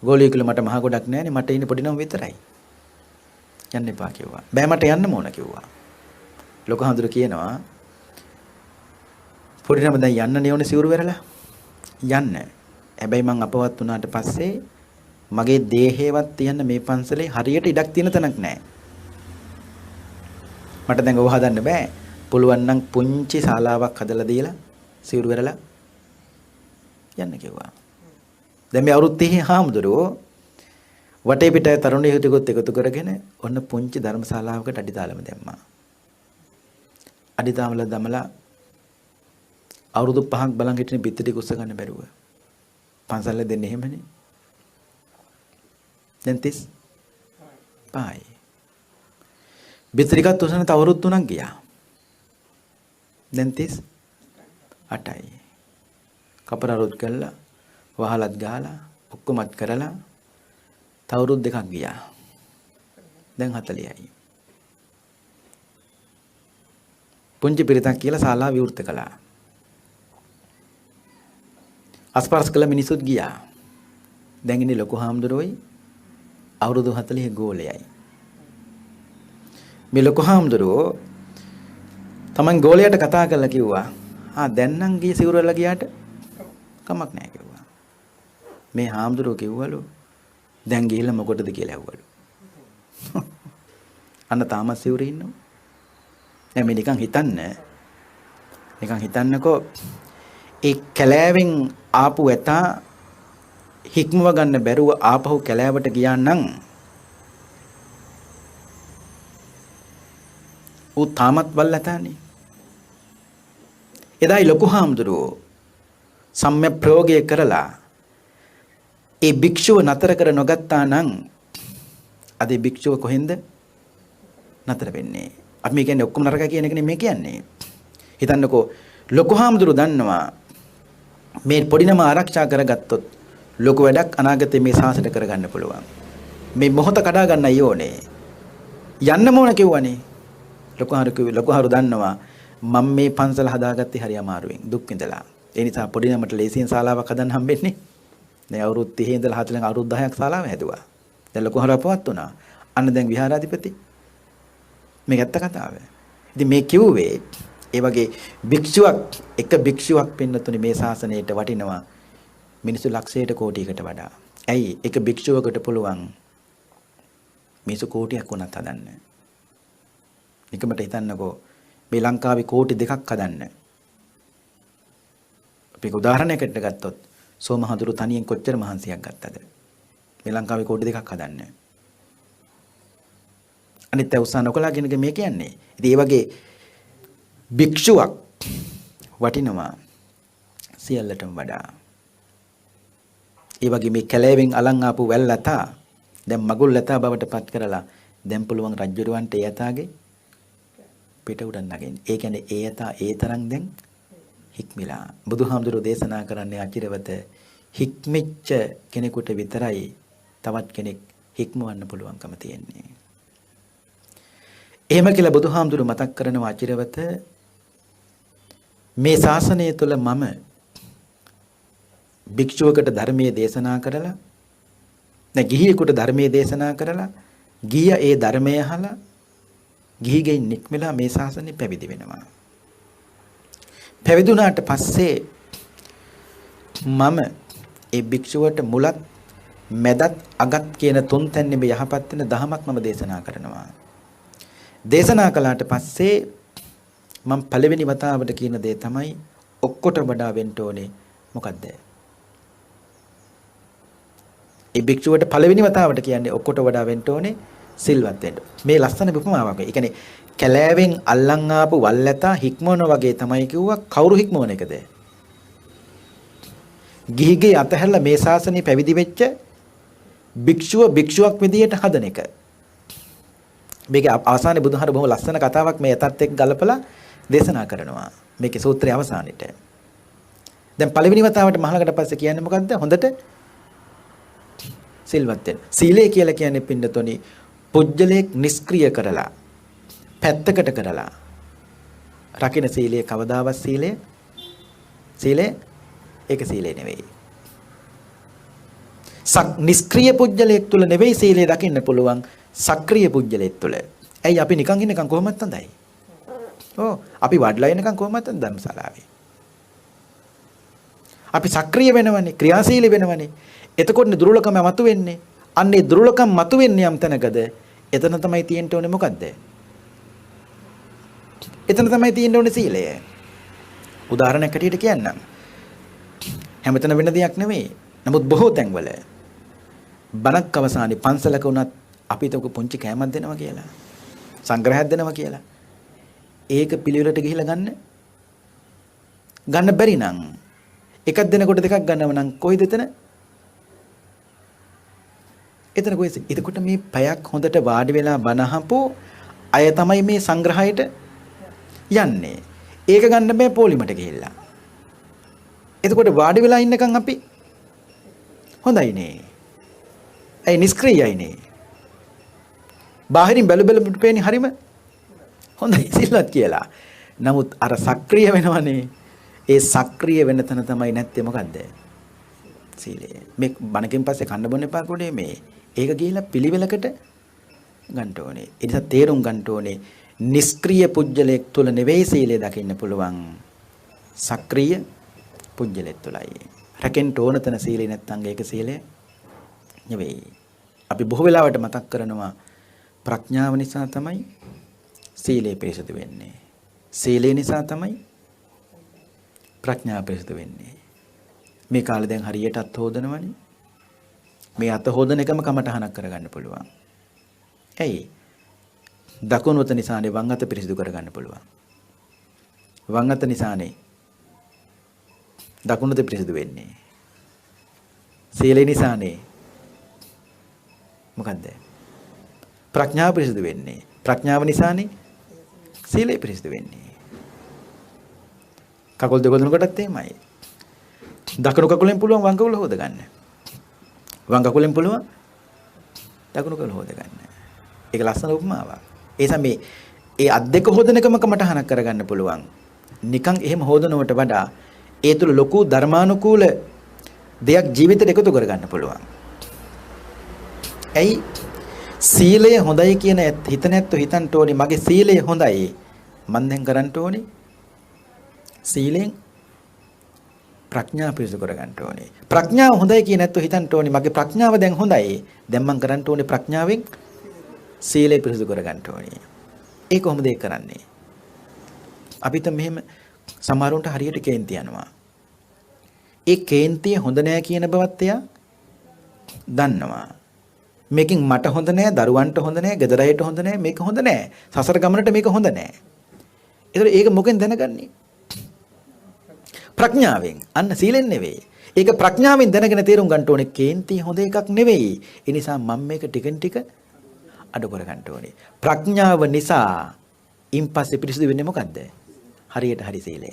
ගෝලිය කිව්ල මට මහ ගොඩක් නැහැනේ මට ඉන්නේ පොඩි නම විතරයි. යන්න එපා කිව්වා. බෑ මට යන්න ඕන කිව්වා. ලොකු හඳුරු කියනවා පොඩි නම දැන් යන්න නේ ඕනේ සිවුරු වලලා. යන්න. හැබැයි මං අපවත් වුණාට පස්සේ මගේ දේහේවත් තියන්න මේ පන්සලේ හරියට ඉඩක් තියෙන තැනක් නැහැ. මට දැන් ඔව හදන්න බෑ. පුළුවන් නම් පුංචි ශාලාවක් හදලා දීලා සිවුරු වලලා යන්න කිව්වා. දැන් මේ අවුරුදු 30 හාමුදුරුවෝ වටේ පිටේ තරුණිය හිටියොත් එකතු කරගෙන ඔන්න පුංචි ධර්මශාලාවකට අඩිතාලම දැම්මා. අඩිතාලම දමලා අවුරුදු 5ක් බලන් හිටින බිත්ති ටික උස්ස ගන්න බැරුව. පන්සලේ දෙන්නේ එහෙමනේ. දැන් 35යි. බිත්ති ටිකත් උස්සන තව අවුරුදු 3ක් ගියා. දැන් 38යි. කපරරුත් කළා, වහලත් ගහලා, ඔක්කොමත් කරලා තව අවුරුදු 2ක් ගියා. දැන් 40යි. පුංචි පිරිතක් කියලා ශාලාව විවෘත කළා. අස්පර්ශ කළ මිනිසුත් ගියා. දැන් ඉන්නේ ලොකු හාමුදුරුවෝයි අවුරුදු 40 ගෝලයයි. මේ ලොකු හාමුදුරුවෝ තමන් ගෝලයට කතා කරලා කිව්වා දැන් නම් ගිය සිවුරු වල ගියාට කමක් නැහැ කිව්වා. මේ හාමුදුරුවෝ කිව්වලු දැන් ගිහිල්ලා මොකටද කියලා ඇහුවලු. අන්න තාමත් සිවුරේ ඉන්නවා. දැන් මේ නිකන් හිතන්නකෝ ඒ කැලෑවෙන් ආපු ඇතා හික්මව ගන්න බැරුව ආපහු කැලෑවට ගියා නම් ඌ තාමත් වල්ලතානේ. එදායි ලොකු හාමුදුරුවෝ සම්ම්‍ය ප්‍රයෝගය කරලා ඒ භික්ෂුව නතර කර නොගත්තා නම් අද භික්ෂුව කොහෙන්ද නතර වෙන්නේ? අපි මේ කියන්නේ ඔක්කොම නරක කියන එක නෙමෙයි කියන්නේ. හිතන්නකෝ ලොකු හාමුදුරුවෝ දන්නවා මේ පොඩි නම ආරක්ෂා කරගත්තොත් ලොකු වැඩක් අනාගතේ මේ සාසනය කරගන්න පුළුවන්. මේ මොහොත කඩා ගන්නයි ඕනේ. යන්න ඕන කිව්වනේ. ලොකු හාරු දන්නවා මම මේ පන්සල හදාගත්තේ හරි අමාරුවෙන් දුක් විඳලා. ඒ නිසා පොඩි නමට ලේසියෙන් ශාලාවක් හදන්න හම්බෙන්නේ. දැන් අවුරුදු 30 ඉඳලා 40 අවුරුදු 10ක් ශාලාව හැදුවා. දැන් ලොකු හාරු අපවත් වුණා. අන්න දැන් විහාරාධිපති. මේක ඇත්ත කතාව. ඉතින් මේ කිව්වේ ඒ වගේ එක භික්ෂුවක් පින්නතුනේ මේ ශාසනයට වටිනවා මිනිස්සු ලක්ෂයට කෝටියකට වඩා. ඇයි එක භික්ෂුවකට පුළුවන් මිනිස්සු කෝටියක් වුණත් හදන්න. නිකමට හිතන්නකෝ මේ ලංකාවේ කෝටි 2ක් හදන්න. අපි උදාහරණයකට ගත්තොත් සෝමහඳුරු තනියෙන් කොච්චර මහන්සියක් ගත්තද? මේ ලංකාවේ කෝටි 2ක් හදන්න. අනිත් උත්සාහ නොකලා කියන එක මේ කියන්නේ. ඉතින් ඒ වගේ භික්ෂුවක් වටිනවා සියල්ලටම වඩා. ඒ වගේ මේ කැලෑවෙන් අලන් ආපු වැල්ලතා දැන් මගුල් ලතා බවට පත් කරලා දැන් පුළුවන් රජුරවන්ට ඒ යතාගේ පිට උඩන් නගින්න. ඒ කියන්නේ ඒ යතා ඒ තරම් දැන් හික්මිලා. බුදුහාමුදුරුවෝ දේශනා කරන්නේ අචිරවත හික්මිච්ච කෙනෙකුට විතරයි තවත් කෙනෙක් හික්මවන්න පුළුවන්කම තියෙන්නේ. එහෙම කියලා බුදුහාමුදුරුවෝ මතක් කරනවා අචිරවත මේ ශාසනය තුළ මම භික්ෂුවකට ධර්මයේ දේශනා කරලා ගිහියෙකුට ධර්මයේ දේශනා කරලා ගිය ඒ ධර්මය අහලා ගිහිගෙන් නික්මලා මේ ශාසනය පැවිදි වෙනවා. පැවිදුණාට පස්සේ මම ඒ භික්ෂුවට මුලත් මැදත් අගත් කියන තුන් තැන්නේ මේ යහපත් වෙන දහමක් මම දේශනා කරනවා. දේශනා කළාට පස්සේ මම පළවෙනි වතාවට කියන දේ තමයි ඔක්කොට වඩා වෙන්න ඕනේ මොකද්ද? ඒ භික්ෂුවට පළවෙනි වතාවට කියන්නේ ඔක්කොට වඩා වෙන්න ඕනේ සිල්වත් වෙන්න. මේ ලස්සන උපමාවක්. ඒ කියන්නේ කැලෑවෙන් අල්ලන් ආපු වල්ලතා හික්මවන වගේ තමයි කිව්වා. කවුරු හික්මවන එකද? ගිහිගේ අතහැරලා මේ ශාසනය පැවිදි වෙච්ච භික්ෂුවක් විදියට හදන එක. මේක අවසානයේ බුදුහාර බොහොම ලස්සන කතාවක් මේ යතත් එක්ක ගලපලා දේශනා කරනවා. මේකේ සූත්‍රයේ අවසානෙට. දැන් පළවෙනි වතාවට මහලකට පස්සේ කියන්නේ මොකද්ද? හොඳට සිල්වත් වෙන්න. සීලය කියලා කියන්නේ පින්නතොනි පුජ්‍යලයක් නිෂ්ක්‍රිය කරලා පැත්තකට කරලා රකින්න සීලය කවදාවත් සීලය ඒක සීලය නෙවෙයි. නිෂ්ක්‍රීය පුජ්‍යලයක් තුල නෙවෙයි සීලය දකින්න පුළුවන් සක්‍රීය පුජ්‍යලයක් තුල. ඇයි අපි නිකන් ඉන්නකම් කොහොමද හොඳයි? අපි වඩලා ඉන්නකම් කොහොමද ධර්මශාලාවේ? අපි සක්‍රීය වෙනවනේ, ක්‍රියාශීලී වෙනවනේ. එතකොට දුර්ලභකම මතුවෙන්නේ. අන්නේ දුර්ලභකම් මතුවෙන්නේ යම් තැනකද? එතන තමයි තියෙන්න ඕනේ මොකද්ද? එතන තමයි තියෙන්න ඕනේ සීලය. උදාහරණයක් හැටියට කියන්නම්. හැමතැන වෙන දෙයක් නෙමෙයි. නමුත් බොහෝ තැන්වල බණක් අවසානයේ පන්සලක වුණත් අපිට පුංචි කෑමක් දෙනවා කියලා. සංග්‍රහයක් දෙනවා කියලා. ඒක පිළිවෙලට ගිහිලා ගන්න බැරි නම් එකක් දෙනකොට දෙකක් ගන්නව නම් කොයිද එතන? එතන කොයිද? එතකොට මේ පැයක් හොඳට වාඩි වෙලා බණ අහපු අය තමයි මේ සංග්‍රහයට යන්නේ. ඒක ගන්න බෑ පොලිමට ගිහිල්ලා. එතකොට වාඩි වෙලා ඉන්නකම් අපි හොඳයිනේ. ඒ නිෂ්ක්‍රීයයිනේ. බාහිරින් බැලු පේන්නේ හරිම හොඳයි සිල්වත් කියලා. නමුත් අර සක්‍රීය වෙනවනේ. ඒ සක්‍රීය වෙන තැන තමයි නැත්තේ මොකද්ද? සීලය. මේ බණකින් පස්සේ කන්න බොන්න එපා කොටේ මේ. ඒක ගිහිලා පිළිවෙලකට ගන්න ඕනේ. ඒ නිසා තේරුම් ගන්න ඕනේ නිෂ්ක්‍රීය පුජ්‍යලයක් තුල නෙවෙයි සීලය දකින්න පුළුවන්. සක්‍රීය පුජ්‍යලයක් තුලයි. රැකෙන්න ඕන තැන සීලය නැත්තම් ඒක සීලය නෙවෙයි. අපි බොහෝ වෙලාවට මතක් කරනවා ප්‍රඥාව නිසා තමයි සීලය පිරිසුදු වෙන්නේ. සීලය නිසා තමයි ප්‍රඥාව පිරිසුදු වෙන්නේ. මේ කාලේ දැන් හරියට අත් හොදනවනේ. මේ අත හොදන එකම කමටහනක් කරගන්න පුළුවන්. ඇයි? දකුණු අත නිසානේ වම් අත පිරිසුදු කරගන්න පුළුවන්. වම් අත නිසානේ දකුණු අත පිරිසුදු වෙන්නේ. සීලය නිසානේ මොකද්ද? ප්‍රඥාව පිරිසුදු වෙන්නේ. ප්‍රඥාව නිසානේ සීලය පිරිසුදු වෙන්නේ. කකුල් දෙක දෙනකොටත් එහෙමයි. දකුණු කකුලෙන් පුළුවන් වම් කකුල හොද ගන්න. වම් කකුලෙන් පුළුවන් දකුණු කකුල හොද ගන්න. ඒක ලස්සන උපමාවක්. ඒ තමයි ඒ අත් දෙක හොදන එකම කමටහනක් කරගන්න පුළුවන්. නිකන් එහෙම හොදනවට වඩා ඒ තුල ලොකු ධර්මානුකූල දෙයක් ජීවිතේට එකතු කරගන්න පුළුවන්. ඇයි? සීලය හොඳයි කියන හිත නැත්තු හිතන්න ඕනේ මගේ සීලය හොඳයි. මම දැන් කරන්න ඕනේ සීලෙන් ප්‍රඥාව පිරිසුදු කරගන්න ඕනේ. ප්‍රඥාව හොඳයි කියන නැත්තු හිතන්න ඕනේ මගේ ප්‍රඥාව දැන් හොඳයි. දැන් මම කරන්න ඕනේ ප්‍රඥාවෙන් සීලය පිරිසුදු කරගන්න ඕනේ. ඒක කොහොමද ඒක කරන්නේ? අපිට මෙහෙම සමහරුන්ට හරියට කේන්ති යනවා. ඒ කේන්තිය හොඳ නෑ කියන බවත් එයා දන්නවා. මේකෙන් මට හොඳ නෑ, දරුවන්ට හොඳ නෑ, ගෙදර අයට හොඳ නෑ, මේක හොඳ නෑ. සසර ගමනට මේක හොඳ නෑ. ඒක මොකෙන් දැනගන්නේ? ප්‍රඥාවෙන්. අන්න සීලෙන් නෙවෙයි. ඒක ප්‍රඥාවෙන් දැනගෙන තේරුම් ගන්න ඕනේ කේන්ති හොඳ එකක් නෙවෙයි. ඒ නිසා මම මේක ටිකෙන් ටික අඩු කර ගන්න ඕනේ. ප්‍රඥාව නිසා ඉන්පස්සේ පිරිසිදු වෙන්නේ මොකද්ද? හරියට හරි සීලය.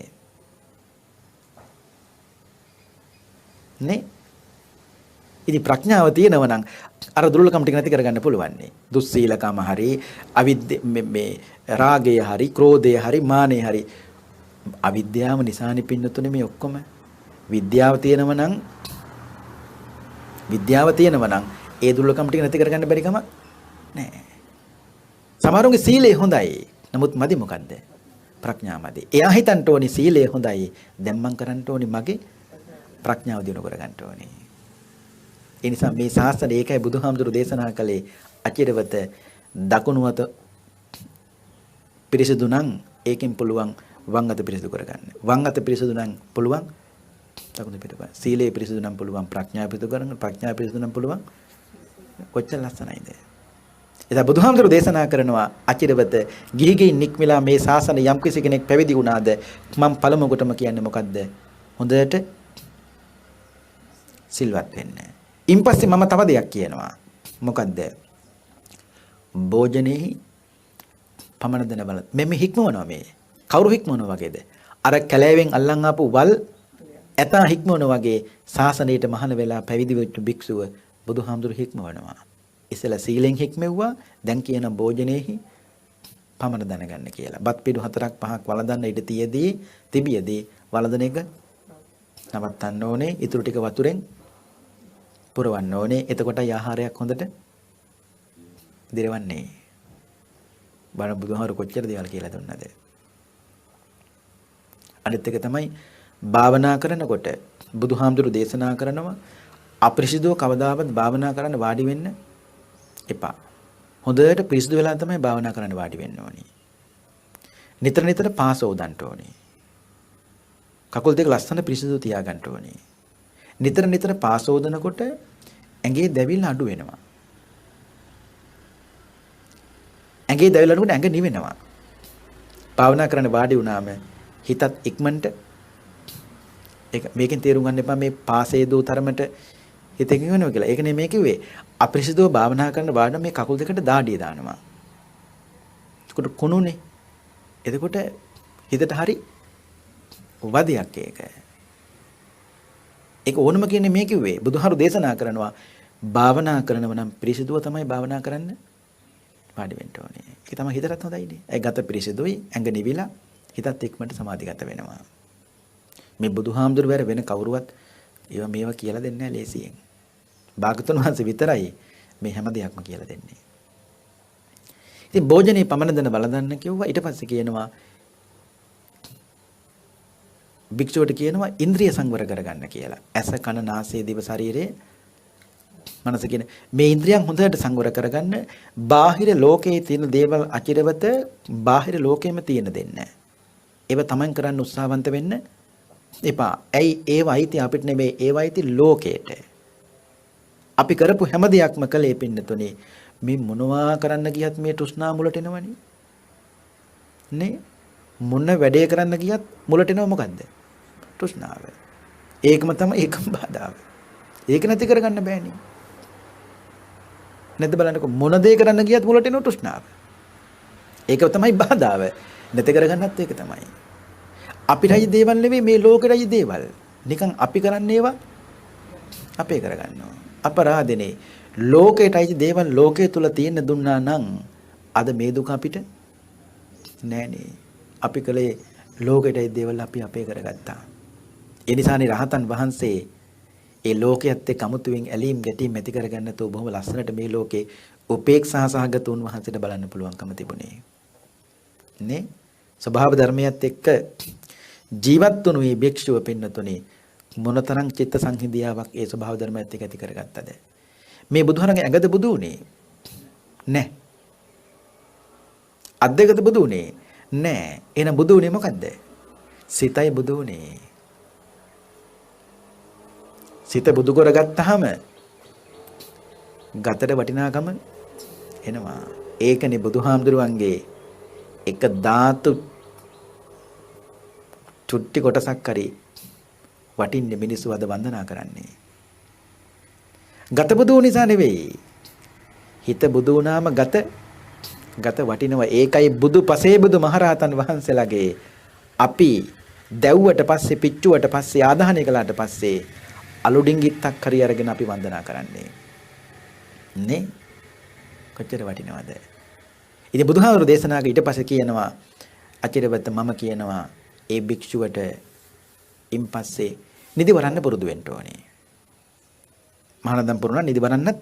නේ? ඉතින් ප්‍රඥාව තියෙනවා නම් අර දුර්ලභකම් ටික නැති කරගන්න පුළුවන් නේ. දුස්සීලකම හරි, මේ රාගය හරි, ක්‍රෝධය හරි, මානය හරි. අවිද්‍යාව නිසානේ පින්නතුනේ මේ ඔක්කොම. විද්‍යාව තියෙනවා නම් ඒ දුර්ලභකම් ටික නැති කරගන්න බැරි කම නෑ. සමහරුන්ගේ සීලය හොඳයි. නමුත් මදි මොකද්ද? ප්‍රඥාව මදි. එයා හිතන්න ඕනේ සීලය හොඳයි. දැන් මං කරන්න ඕනේ මගේ ප්‍රඥාව දිනු කර ගන්න ඕනේ. ඒ නිසා මේ ශාස්ත්‍රය ඒකයි බුදුහාමුදුරු දේශනා කළේ අචිරවත දකුණු අත පිරිසිදු නම් ඒකෙන් පුළුවන් වම් අත පිරිසිදු කරගන්න. වම් අත පිරිසිදු නම් පුළුවන් දකුණු පිට කරගන්න. සීලේ පිරිසිදු නම් පුළුවන් ප්‍රඥාව පිරිසිදු කරගන්න. ප්‍රඥාව පිරිසිදු නම් පුළුවන් කොච්චර ලස්සනයිද? එදා බුදුහාමුදුරු දේශනා කරනවා අචිරවත ගිහිගෙන් නික්මිලා මේ ශාසනය යම් කිසි කෙනෙක් පැවිදි වුණාද මම පළමු කොටම කියන්නේ මොකද්ද? හොඳට සිල්වත් වෙන්න. ඉන්පස්සේ මම තව දෙයක් කියනවා. මොකද්ද? භෝජනේ පමණ දන බල. මෙමෙ හික්මවනවා මේ. කවුරු හික්මවනවා වගේද? අර කැලෑවෙන් අල්ලන් ආපු වල් ඇතා හික්මවනවා වගේ ශාසනයට මහාන වෙලා පැවිදි වෙච්ච භික්ෂුව බුදුහාමුදුරු හික්මවනවා. ඉස්සෙල්ලා සීලෙන් හික්මෙව්වා. දැන් කියන භෝජනේහි පමණ දැනගන්න කියලා. බත් පිඩු 4ක් 5ක් වළඳන්න ඉඩ තිබියදී වළඳන එක නවත්තන්න ඕනේ. ඊටු ටික වතුරෙන් පුරවන්න ඕනේ. එතකොටයි ආහාරයක් හොඳට දිරවන්නේ. බණ බුදුහාමුදුරු කොච්චර දේවල් කියලා දුන්නද? අනිත් එක තමයි භාවනා කරනකොට බුදුහාමුදුරු දේශනා කරනවා අපිරිසිදුව කවදාවත් භාවනා කරන්න වාඩි වෙන්න එපා. හොඳට පිරිසිදු වෙලා තමයි භාවනා කරන්න වාඩි වෙන්න ඕනේ. නිතර නිතර පාස ඕදන්න ඕනේ. කකුල් දෙක ලස්සන පිරිසිදු තියාගන්න ඕනේ. නිතර නිතර පාස ඕදනකොට ඇඟේ දැවිල්ල අඩු වෙනවා. ඇඟේ දැවිල්ල අඩු වෙනකොට ඇඟ නිවෙනවා. භාවනා කරන්න වාඩි වුණාම හිතත් ඉක්මනට ඒක මේකෙන් තේරුම් ගන්න එපා මේ පාසේ දෝ තරමට හිතෙන් වෙනවා කියලා. ඒක නෙමෙයි කිව්වේ. අපිරිසිදුව භාවනා කරන වාඩ මේ කකුල් දෙකට දාඩිය දානවා. ඒකට කුණුනේ. එතකොට හිතට හරි වදයක් ඒක. ඒක ඕනම කියන්නේ මේ කිව්වේ. බුදුහාරු දේශනා කරනවා භාවනා කරනව නම් පිරිසිදුව තමයි භාවනා කරන්න වාඩි වෙන්න ඕනේ. ඒක තමයි හිතටත් හොඳයිනේ. ඒ ගත පිරිසිදුයි ඇඟ නිවිලා හිතත් ඉක්මනට සමාධිගත වෙනවා. මේ බුදුහාමුදුරු වැර වෙන කවුරුවත් මේවා කියලා දෙන්නේ නැහැ ලේසියෙන්. භාගතුන් වහන්සේ විතරයි මේ හැම දෙයක්ම කියලා දෙන්නේ. ඉතින් භෝජනේ පමණ දන බලදන්න කිව්වා. ඊට පස්සේ කියනවා භික්ෂුවට කියනවා ඉන්ද්‍රිය සංවර කරගන්න කියලා. ඇස කන නාසය දිව ශරීරය මනස කියන මේ ඉන්ද්‍රියන් හොඳට සංවර කරගන්න. බාහිර ලෝකයේ තියෙන දේවල් අචිරවත බාහිර ලෝකෙම තියෙන දෙන්න. ඒව තමන් කරන්න උත්සාහවන්ත වෙන්න එපා. ඇයි ඒව අයිති අපිට නෙමෙයි ඒව අයිති ලෝකයට. අපි කරපු හැම දෙයක්ම කළේ පින්නතුනේ මේ මොනවා කරන්න ගියත් මේ තෘෂ්ණා මුලට එනවනේ. නේ මොන වැඩේ කරන්න ගියත් මුලට එනව මොකද්ද? තෘෂ්ණාව. ඒකම තමයි ඒකම බාධාව. ඒක නැති කරගන්න බෑනේ. නැද්ද බලන්නකො මොන දේ කරන්න ගියත් මුලට එනව තෘෂ්ණාව. ඒක තමයි බාධාව. නැති කරගන්නත් ඒක තමයි. අපිටයි දේවල් නෙවෙයි මේ ලෝකෙටයි දේවල්. නිකන් අපි කරන්නේ ඒවා අපේ කරගන්නවා. අපරාධනේ ලෝකෙටයි දේවල් ලෝකයේ තුල තියෙන දුන්නා නම් අද මේ දුක අපිට නෑනේ. අපි කලේ ලෝකෙටයි දේවල් අපි අපේ කරගත්තා. ඒ නිසානේ රහතන් වහන්සේ ඒ ලෝකයේත් එක්ක අමුතුවෙන් ඇලීම් ගැටීම් ඇති කරගන්න තෝ බොහොම ලස්සනට මේ ලෝකේ උපේක්ෂා සහගත උන්වහන්සේට බලන්න පුළුවන්කම තිබුණේ. නේ ස්වභාව ධර්මයත් එක්ක ජීවත් වුණු මේ භික්ෂුව පින්නතුනේ මොනතරම් චිත්ත සංහිඳියාවක් ඒ ස්වභාව ධර්මයත් එක්ක ඇති කරගත්තද? මේ බුදුහරගේ ඇඟද බුදු උනේ නැහැ. අද්දකද බුදු උනේ නැහැ. එහෙනම් බුදු උනේ මොකද්ද? සිතයි බුදු උනේ. සිත බුදු කරගත්තාම ගතට වටිනාකම එනවා. ඒකනේ බුදුහාමුදුරුවන්ගේ එක ධාතු චුට්ටි කොටසක් හරි වටින්නේ මිනිස්සු අද වන්දනා කරන්නේ. ගත බුදු නිසා නෙවෙයි. හිත බුදු වුණාම ගත වටිනවා. ඒකයි බුදු පසේ බුදු මහරහතන් වහන්සේලාගේ අපි දැව්වට පස්සේ පිච්චුවට පස්සේ ආදාහනය කළාට පස්සේ අලුඩින්ගිත්තක් හරි අරගෙන අපි වන්දනා කරන්නේ. නේ? කොච්චර වටිනවද? ඉතින් බුදුහාමුදුරු දේශනාවක ඊට පස්සේ කියනවා අචිරවත මම කියනවා ඒ භික්ෂුවට ඉන්පස්සේ නිදි වරන්න පුරුදු වෙන්න ඕනේ. මහානන්දම් පුරුණා නිදි වරන්නත්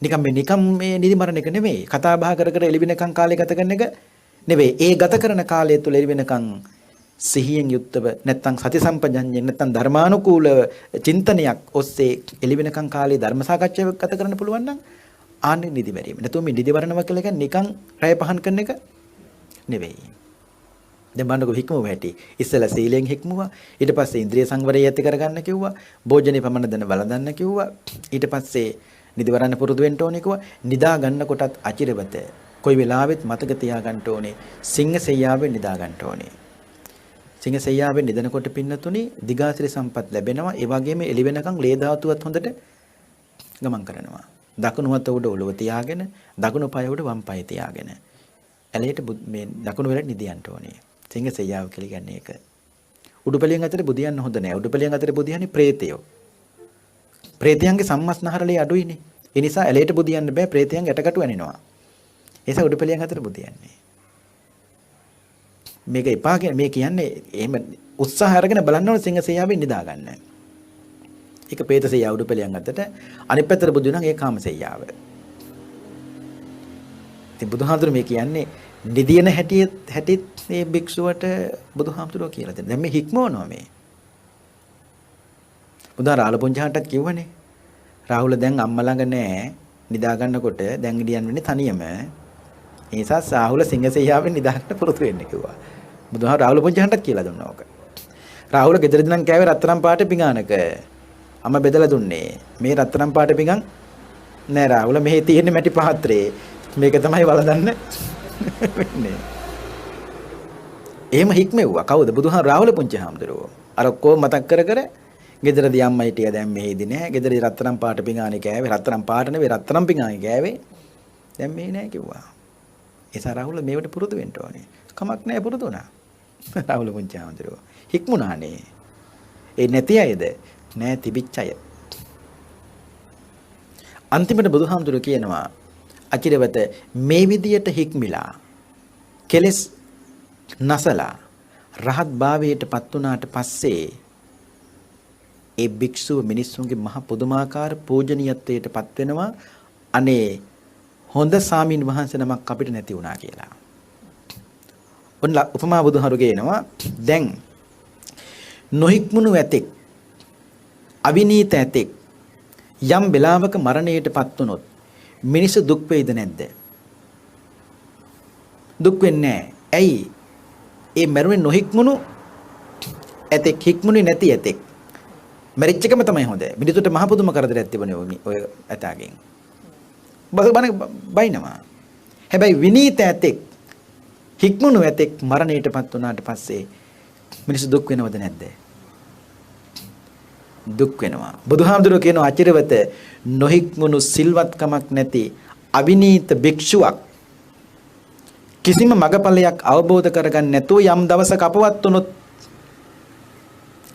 නිකම් මේ නිදි මරණ එක නෙමෙයි. කතා බහ කර කර එළිවෙනකන් කාලය ගත කරන එක නෙවෙයි. ඒ ගත කරන කාලය තුල එළිවෙනකන් සිහියෙන් යුක්තව නැත්නම් සති සම්පජඤ්ඤයෙන් නැත්නම් ධර්මානුකූල චින්තනයක් ඔස්සේ එළිවෙනකන් කාලේ ධර්ම සාකච්ඡාවක් ගත කරන්න පුළුවන් නම් ආන්නේ නිදි බැරීම. නැතුව මේ නිදි වරනවා කියලා කියන්නේ නිකන් රැය පහන් කරන එක නෙවෙයි. දැන් බණ්ඩකෝ හික්මුව හැටි. ඉස්සෙල්ලා සීලෙන් හික්මුවා. ඊට පස්සේ ඉන්ද්‍රිය සංවරය ඇති කරගන්න කිව්වා. භෝජනේ පමණ දන බලදන්න කිව්වා. ඊට පස්සේ නිදි වරන්න පුරුදු වෙන්න ඕනේ කිව්වා. නිදා ගන්න කොටත් අචිරවත කොයි වෙලාවෙත් මතක තියාගන්න ඕනේ. සිංහ සෙයියාවෙන් නිදා ගන්න ඕනේ. සිංහ සෙයියාවෙන් නිදනකොට පින්නතුනි දිගාසිරි සම්පත් ලැබෙනවා. ඒ වගේම එළි වෙනකන් ලේ ධාතුවත් හොඳට ගමන් කරනවා. දකුණු අත උඩ ඔළුව තියාගෙන දකුණු පාය උඩ වම් පාය තියාගෙන ඇලේට මේ දකුණු වෙලට නිදියන්න ඕනේ. සිංහ සෙයියාව කියලා කියන්නේ ඒක. උඩුපැලියෙන් අතර බුදියන්න හොඳ නැහැ. උඩුපැලියෙන් අතර බුදියන්නේ ප්‍රේතයෝ. ප්‍රේතයන්ගේ සම්මස්නහරලේ අඩුයිනේ. ඒ නිසා ඇලේට බුදියන්න බෑ. ප්‍රේතයන් යටකටු ඇනිනවා. ඒ නිසා උඩුපැලියෙන් අතර බුදියන්නේ. මේක එපා මේ කියන්නේ එහෙම උත්සාහ අරගෙන බලන්න ඕනේ සිංහ සෙයියාවෙන් නිදා ගන්න. ඒක പ്രേත සෙයියාව උඩුපැලියෙන් අතට අනිත් පැත්තට බුදු නම් ඒ කාම සෙයියාව. ඉතින් බුදුහාමුදුරු මේ කියන්නේ නිදියන හැටිත් මේ භික්ෂුවට බුදුහාමුදුරුවෝ කියලා දෙනවා. දැන් මේ හික්මවනවා මේ. බුදුහාර ආලපොංචහන්ටත් කිව්වනේ. රාහුල දැන් අම්මා ළඟ නැහැ. නිදා ගන්නකොට දැන් ඉඩියන් වෙන්නේ තනියම. ඒ නිසා රාහුල සිංහසෙයියාවෙන් නිදා ගන්න පුරුදු වෙන්න කිව්වා. බුදුහාර ආලපොංචහන්ටත් කියලා දුන්නා ඕක. රාහුල ගෙදරදී නම් කෑවේ රත්තරන් පාට පිඟානක. අම්ම බෙදලා දුන්නේ. මේ රත්තරන් පාට පිඟන් නෑ රාහුල මෙහි තියෙන මැටි පාත්‍රේ. මේක තමයි වළඳන්න වෙන්නේ. එහෙම හික්මෙව්වා. කවුද? බුදුහාම රාහුල පුංචි හාමුදුරුවෝ. අර කො මතක් කර කර ගෙදරදී අම්මා හිටියා දැන් මෙහෙදි නෑ. ගෙදරදී රත්තරන් පාට පිඟානේ කෑවේ. රත්තරන් පාට නෙවෙයි රත්තරන් පිඟානේ කෑවේ. දැන් මේ නෑ කිව්වා. ඒසා රාහුල මේවට පුරුදු වෙන්න ඕනේ. කමක් නෑ පුරුදු වුණා. රාහුල පුංචි හාමුදුරුවෝ. හික්මුණානේ. ඒ නැති අයද? නෑ තිබිච්ච අය. අන්තිමට බුදුහාමුදුරුවෝ කියනවා අචිරවත මේ විදියට හික්මිලා කෙලස් නසලා රහත් භාවයටපත් වුණාට පස්සේ ඒ භික්ෂුව මිනිස්සුන්ගේ මහ පුදුමාකාර පූජනීයත්වයටපත් වෙනවා. අනේ හොඳ සාමින් වහන්සේ නමක් අපිට නැති වුණා කියලා. ඔන්න උපමා බුදුහාරු කියනවා දැන් නොහික්මුණු ඇතෙක් අවිනීත ඇතෙක් යම් වෙලාවක මරණයටපත් වුණොත් මිනිස්සු දුක් වේද නැද්ද? දුක් වෙන්නේ නැහැ. ඇයි? ඒ මරුවේ නොහික්මුණු ඇතෙක් හික්මුනේ නැති ඇතෙක්. මරිච්ච එකම තමයි හොඳ. මිනිසුන්ට මහ පුදුම කරදරයක් තිබුණේ ඔය ඇතාගෙන්. බයිනවා. හැබැයි විනීත ඇතෙක් හික්මුණු ඇතෙක් මරණයටපත් වුණාට පස්සේ මිනිස්සු දුක් වෙනවද නැද්ද? දුක් වෙනවා. බුදුහාමුදුරුවෝ කියනවා අචිරවත නොහික්මුණු සිල්වත්කමක් නැති අවිනීත භික්ෂුවක් කිසිම මගපලයක් අවබෝධ කරගන්න නැතුව යම් දවසක අපවත් වුණොත්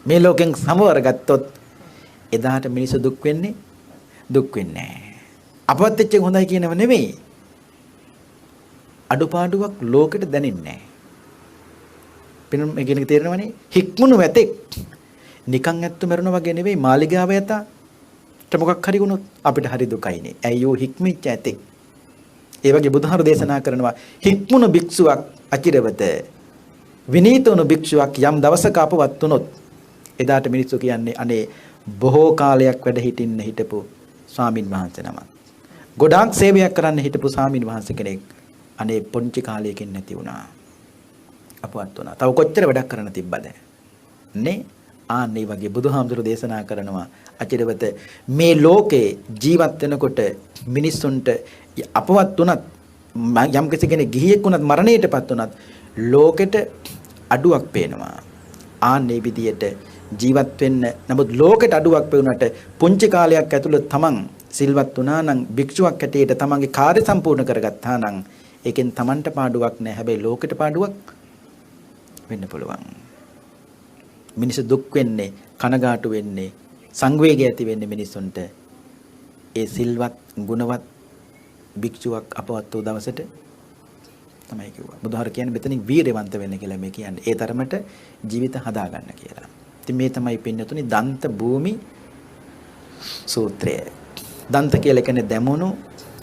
මේ ලෝකෙන් සමවර ගත්තොත් එදාට මිනිස්සු දුක් වෙන්නේ නැහැ. අපවත් වෙච්ච එක හොඳයි කියනව නෙමෙයි. අඩුපාඩුවක් ලෝකෙට දැනෙන්නේ නැහැ. පින්න මේ කියන එක තේරෙනවනේ? හික්මුණු ඇතෙක් නිකන් ඇත්තු මරන වගේ නෙවෙයි මාලිගාව යතට මොකක් හරි වුණොත් අපිට හරි දුකයිනේ. ඇයි හික්මිච්ච ඇතෙක්. ඒ වගේ බුදුහාරු දේශනා කරනවා හික්මුණු භික්ෂුවක් අචිරවත විනීතවුණු භික්ෂුවක් යම් දවසක අපවත් වුණොත් එදාට මිනිස්සු කියන්නේ අනේ බොහෝ කාලයක් වැඩ හිටින්න හිටපු ස්වාමින් වහන්සේ නමක්. ගොඩාක් සේවයක් කරන්න හිටපු ස්වාමින් වහන්සේ කෙනෙක් අනේ පොන්චි කාලයකින් නැති වුණා. අපවත් වුණා. තව කොච්චර වැඩක් කරන්න තිබ්බද? නේ? ආන්නේ වගේ බුදුහාමුදුරු දේශනා කරනවා අචිරවත මේ ලෝකේ ජීවත් වෙනකොට මිනිස්සුන්ට අපවත් වුණත් යම් කෙනෙක් ගිහියෙක් වුණත් මරණයටපත් වුණත් ලෝකෙට අඩුවක් පේනවා. ආන්නේ විදියට ජීවත් වෙන්න නමුත් ලෝකෙට අඩුවක් පෙවුනට පුංචි කාලයක් ඇතුළත තමන් සිල්වත් වුණා නම් භික්ෂුවක් හැටියට තමන්ගේ කාර්ය සම්පූර්ණ කරගත්තා නම් ඒකෙන් තමන්ට පාඩුවක් නැහැ. හැබැයි ලෝකෙට පාඩුවක් වෙන්න පුළුවන්. මිනිස්සු දුක් වෙන්නේ කනගාටු වෙන්නේ සංවේගය ඇති වෙන්නේ මිනිස්සුන්ට ඒ සිල්වත් ගුණවත් භික්ෂුවක් අපවත් වූ දවසට තමයි කිව්වා. බුදුහාර කියන්නේ මෙතනින් වීරවන්ත වෙන්න කියලා මේ කියන්නේ. ඒ තරමට ජීවිත හදා ගන්න කියලා. ඉතින් මේ තමයි පින්නතුනි දන්ත භූමි සූත්‍රය. දන්ත කියලා කියන්නේ දැමුණු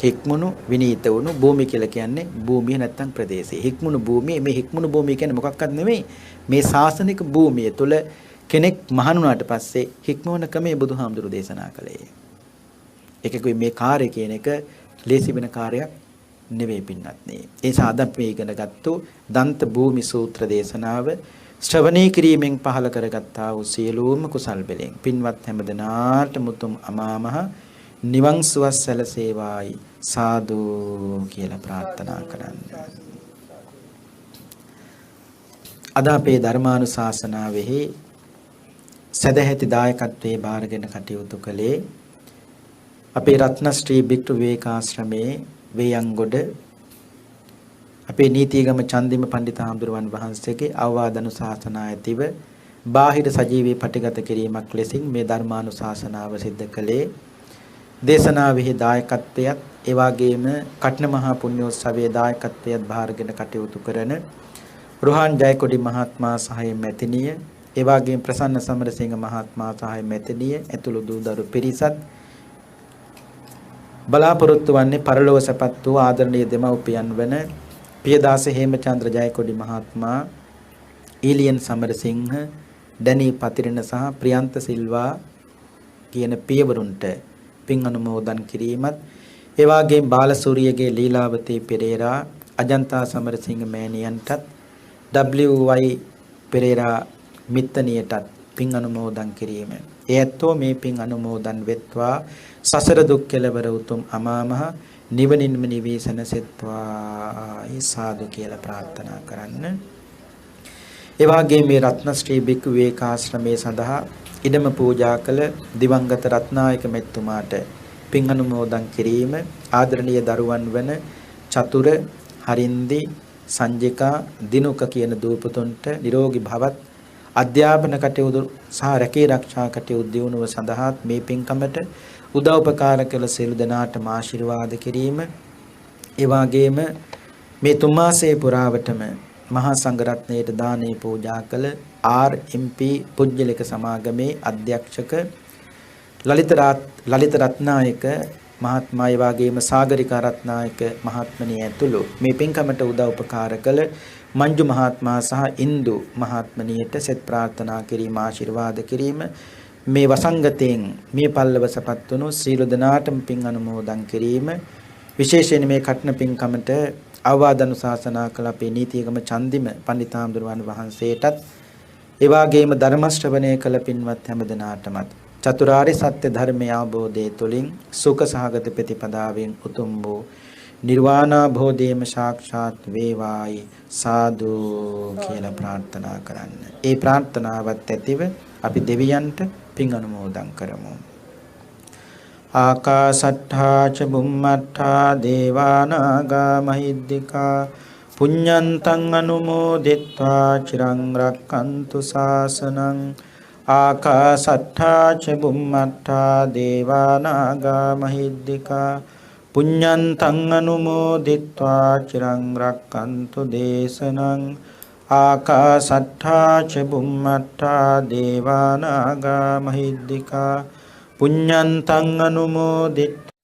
හික්මුණු විනීත වුණු භූමිය කියලා කියන්නේ භූමිය නැත්තම් ප්‍රදේශය. හික්මුණු භූමිය, මේ හික්මුණු භූමිය කියන්නේ මොකක්වත් නෙමෙයි. මේ ශාසනික භූමිය තුල කෙනෙක් මහාන වුණාට පස්සේ හික්මවන ක්‍රමයේ බුදුහාමුදුරු දේශනා කළේ. ඒකකුයි මේ කාර්ය කියන එක ලේසි වෙන කාර්යයක් නෙවෙයි පින්නත් නේ. ඒ නිසා අද අපි ඉගෙන ගත්තු දන්ත භූමි සූත්‍ර දේශනාව ශ්‍රවණී කිරීමෙන් පහල කරගත්තා වූ සියලුම කුසල් බෙලෙන් පින්වත් හැමදෙනාට මුතුම් අමාමහ නිවන් සුව සැලසේවායි සාදු කියලා ප්‍රාර්ථනා කරන්න. අද අපේ ධර්මානුශාසනාවෙහි සදැහැති දායකත්වයේ බාරගෙන කටයුතු කළේ අපේ රත්නශ්‍රී බික්ටු විවේකාශ්‍රමයේ වේයන්ගොඩ අපේ නීතිගම චන්දිම පණ්ඩිත හාමුදුරුවන් වහන්සේගේ අවවාද අනුශාසනා ඇතිව බාහිර සජීවී පටිගත කිරීමක් ලෙසින් මේ ධර්මානුශාසනාව සිද්ධ කළේ දේශනාවෙහි දායකත්වයත් ඒ වගේම කටන මහා පුණ්‍යෝත්සවයේ දායකත්වයත් බාරගෙන කටයුතු කරන රුහාන් ජයකොඩි මහත්මයා සහය මැතිණිය ඒ වගේම ප්‍රසන්න සමරසිංහ මහත්මයා සහය මැතිණිය ඇතුළු දූ දරු පිරිසත් බලාපොරොත්තු වන්නේ පරලෝක සපත් වූ ආදරණීය දෙමව්පියන් වන පියදාස හේමචන්ද්‍ර ජයකොඩි මහත්මයා ඊලියන් සමරසිංහ ඩැනී පතිරණ සහ ප්‍රියන්ත සිල්වා කියන පියවරුන්ට පින් අනුමෝදන් කිරීමත් ඒ වගේම බාලසූරියගේ ලීලාවතී පෙරේරා අජන්තා සමරසිංහ මෑණියන්ටත් WY පෙරේරා මිත්තනියටත් පින් අනුමෝදන් කිරීම. ඒ ඇත්තෝ මේ පින් අනුමෝදන් වෙත්වා සසර දුක් කෙලවර උතුම් අමාමහ නිවනින්ම නිවී සැනසෙත්වා සාදු කියලා ප්‍රාර්ථනා කරන්න. ඒ වගේම මේ රත්නශ්‍රී බික්කු විවේකාශ්‍රමයේ සඳහා ඉඩම පූජා කළ දිවංගත රත්නායක මෙතුමාට පින් අනුමෝදන් කිරීම ආදරණීය දරුවන් වන චතුර හරින්දි සංජිකා දිනුක කියන දූපතුන්ට නිරෝගී භවත් අධ්‍යාපන කටයුතු සහ රැකී ආරක්ෂා කටයුතු දියුණුව සඳහා මේ පින්කමට උදව්පකාර කළ සියලු දෙනාටම ආශිර්වාද කිරීම ඒ වගේම මේ තුන් මාසයේ පුරාවටම මහා සංඝරත්නයට දානේ පූජා කළ RMP පුජ්‍යලික සමාගමේ අධ්‍යක්ෂක ලලිත රත්නායක මහත්මයා ඒ වගේම සාගරිකා රත්නායක මහත්මණිය ඇතුළු මේ පින්කමට උදව්පකාර කළ මංජු මහත්මයා සහ ඉන්දු මහත්මණියට සෙත් ප්‍රාර්ථනා කිරීම ආශිර්වාද කිරීම මේ වසංගතයෙන් මේ පල්ලව සපත් වුණු සීල දනාටම පින් අනුමෝදන් කිරීම විශේෂයෙන් මේ කටන පින්කමට අවවාද අනුශාසනා කළ අපේ නීතිගම චන්දිම පණ්ඩිත හාමුදුරුවන් වහන්සේටත් ඒ වගේම ධර්ම ශ්‍රවණය කළ පින්වත් හැමදෙනාටමත් චතුරාර්ය සත්‍ය ධර්මය අවබෝධයේ තුලින් සුඛ සහගත ප්‍රතිපදාවෙන් උතුම් වූ නිර්වාණාභෝධයම සාක්ෂාත් වේවායි සාදු කියලා ප්‍රාර්ථනා කරන්න. ඒ ප්‍රාර්ථනාවත් ඇතිව අපි දෙවියන්ට පින් අනුමෝදන් කරමු. ආකාසට්ඨා ච බුම්මට්ඨා දේවානාගා මහිද්దికා පුඤ්ඤන්තං අනුමෝදිත්වා චිරං රක්칸තු ශාසනං ආකාසට්ඨා ච බුම්මට්ඨා දේවානාගා මහිද්దికා පුඤ්ඤන්තං අනුමෝදිත්වා චිරං රක්칸තු දේශනං ආකාසට්ඨා ච බුම්මට්ඨා දේවානාගා මහිද්దికා පුඤ්ඤන්තං අනුමෝදිත්වා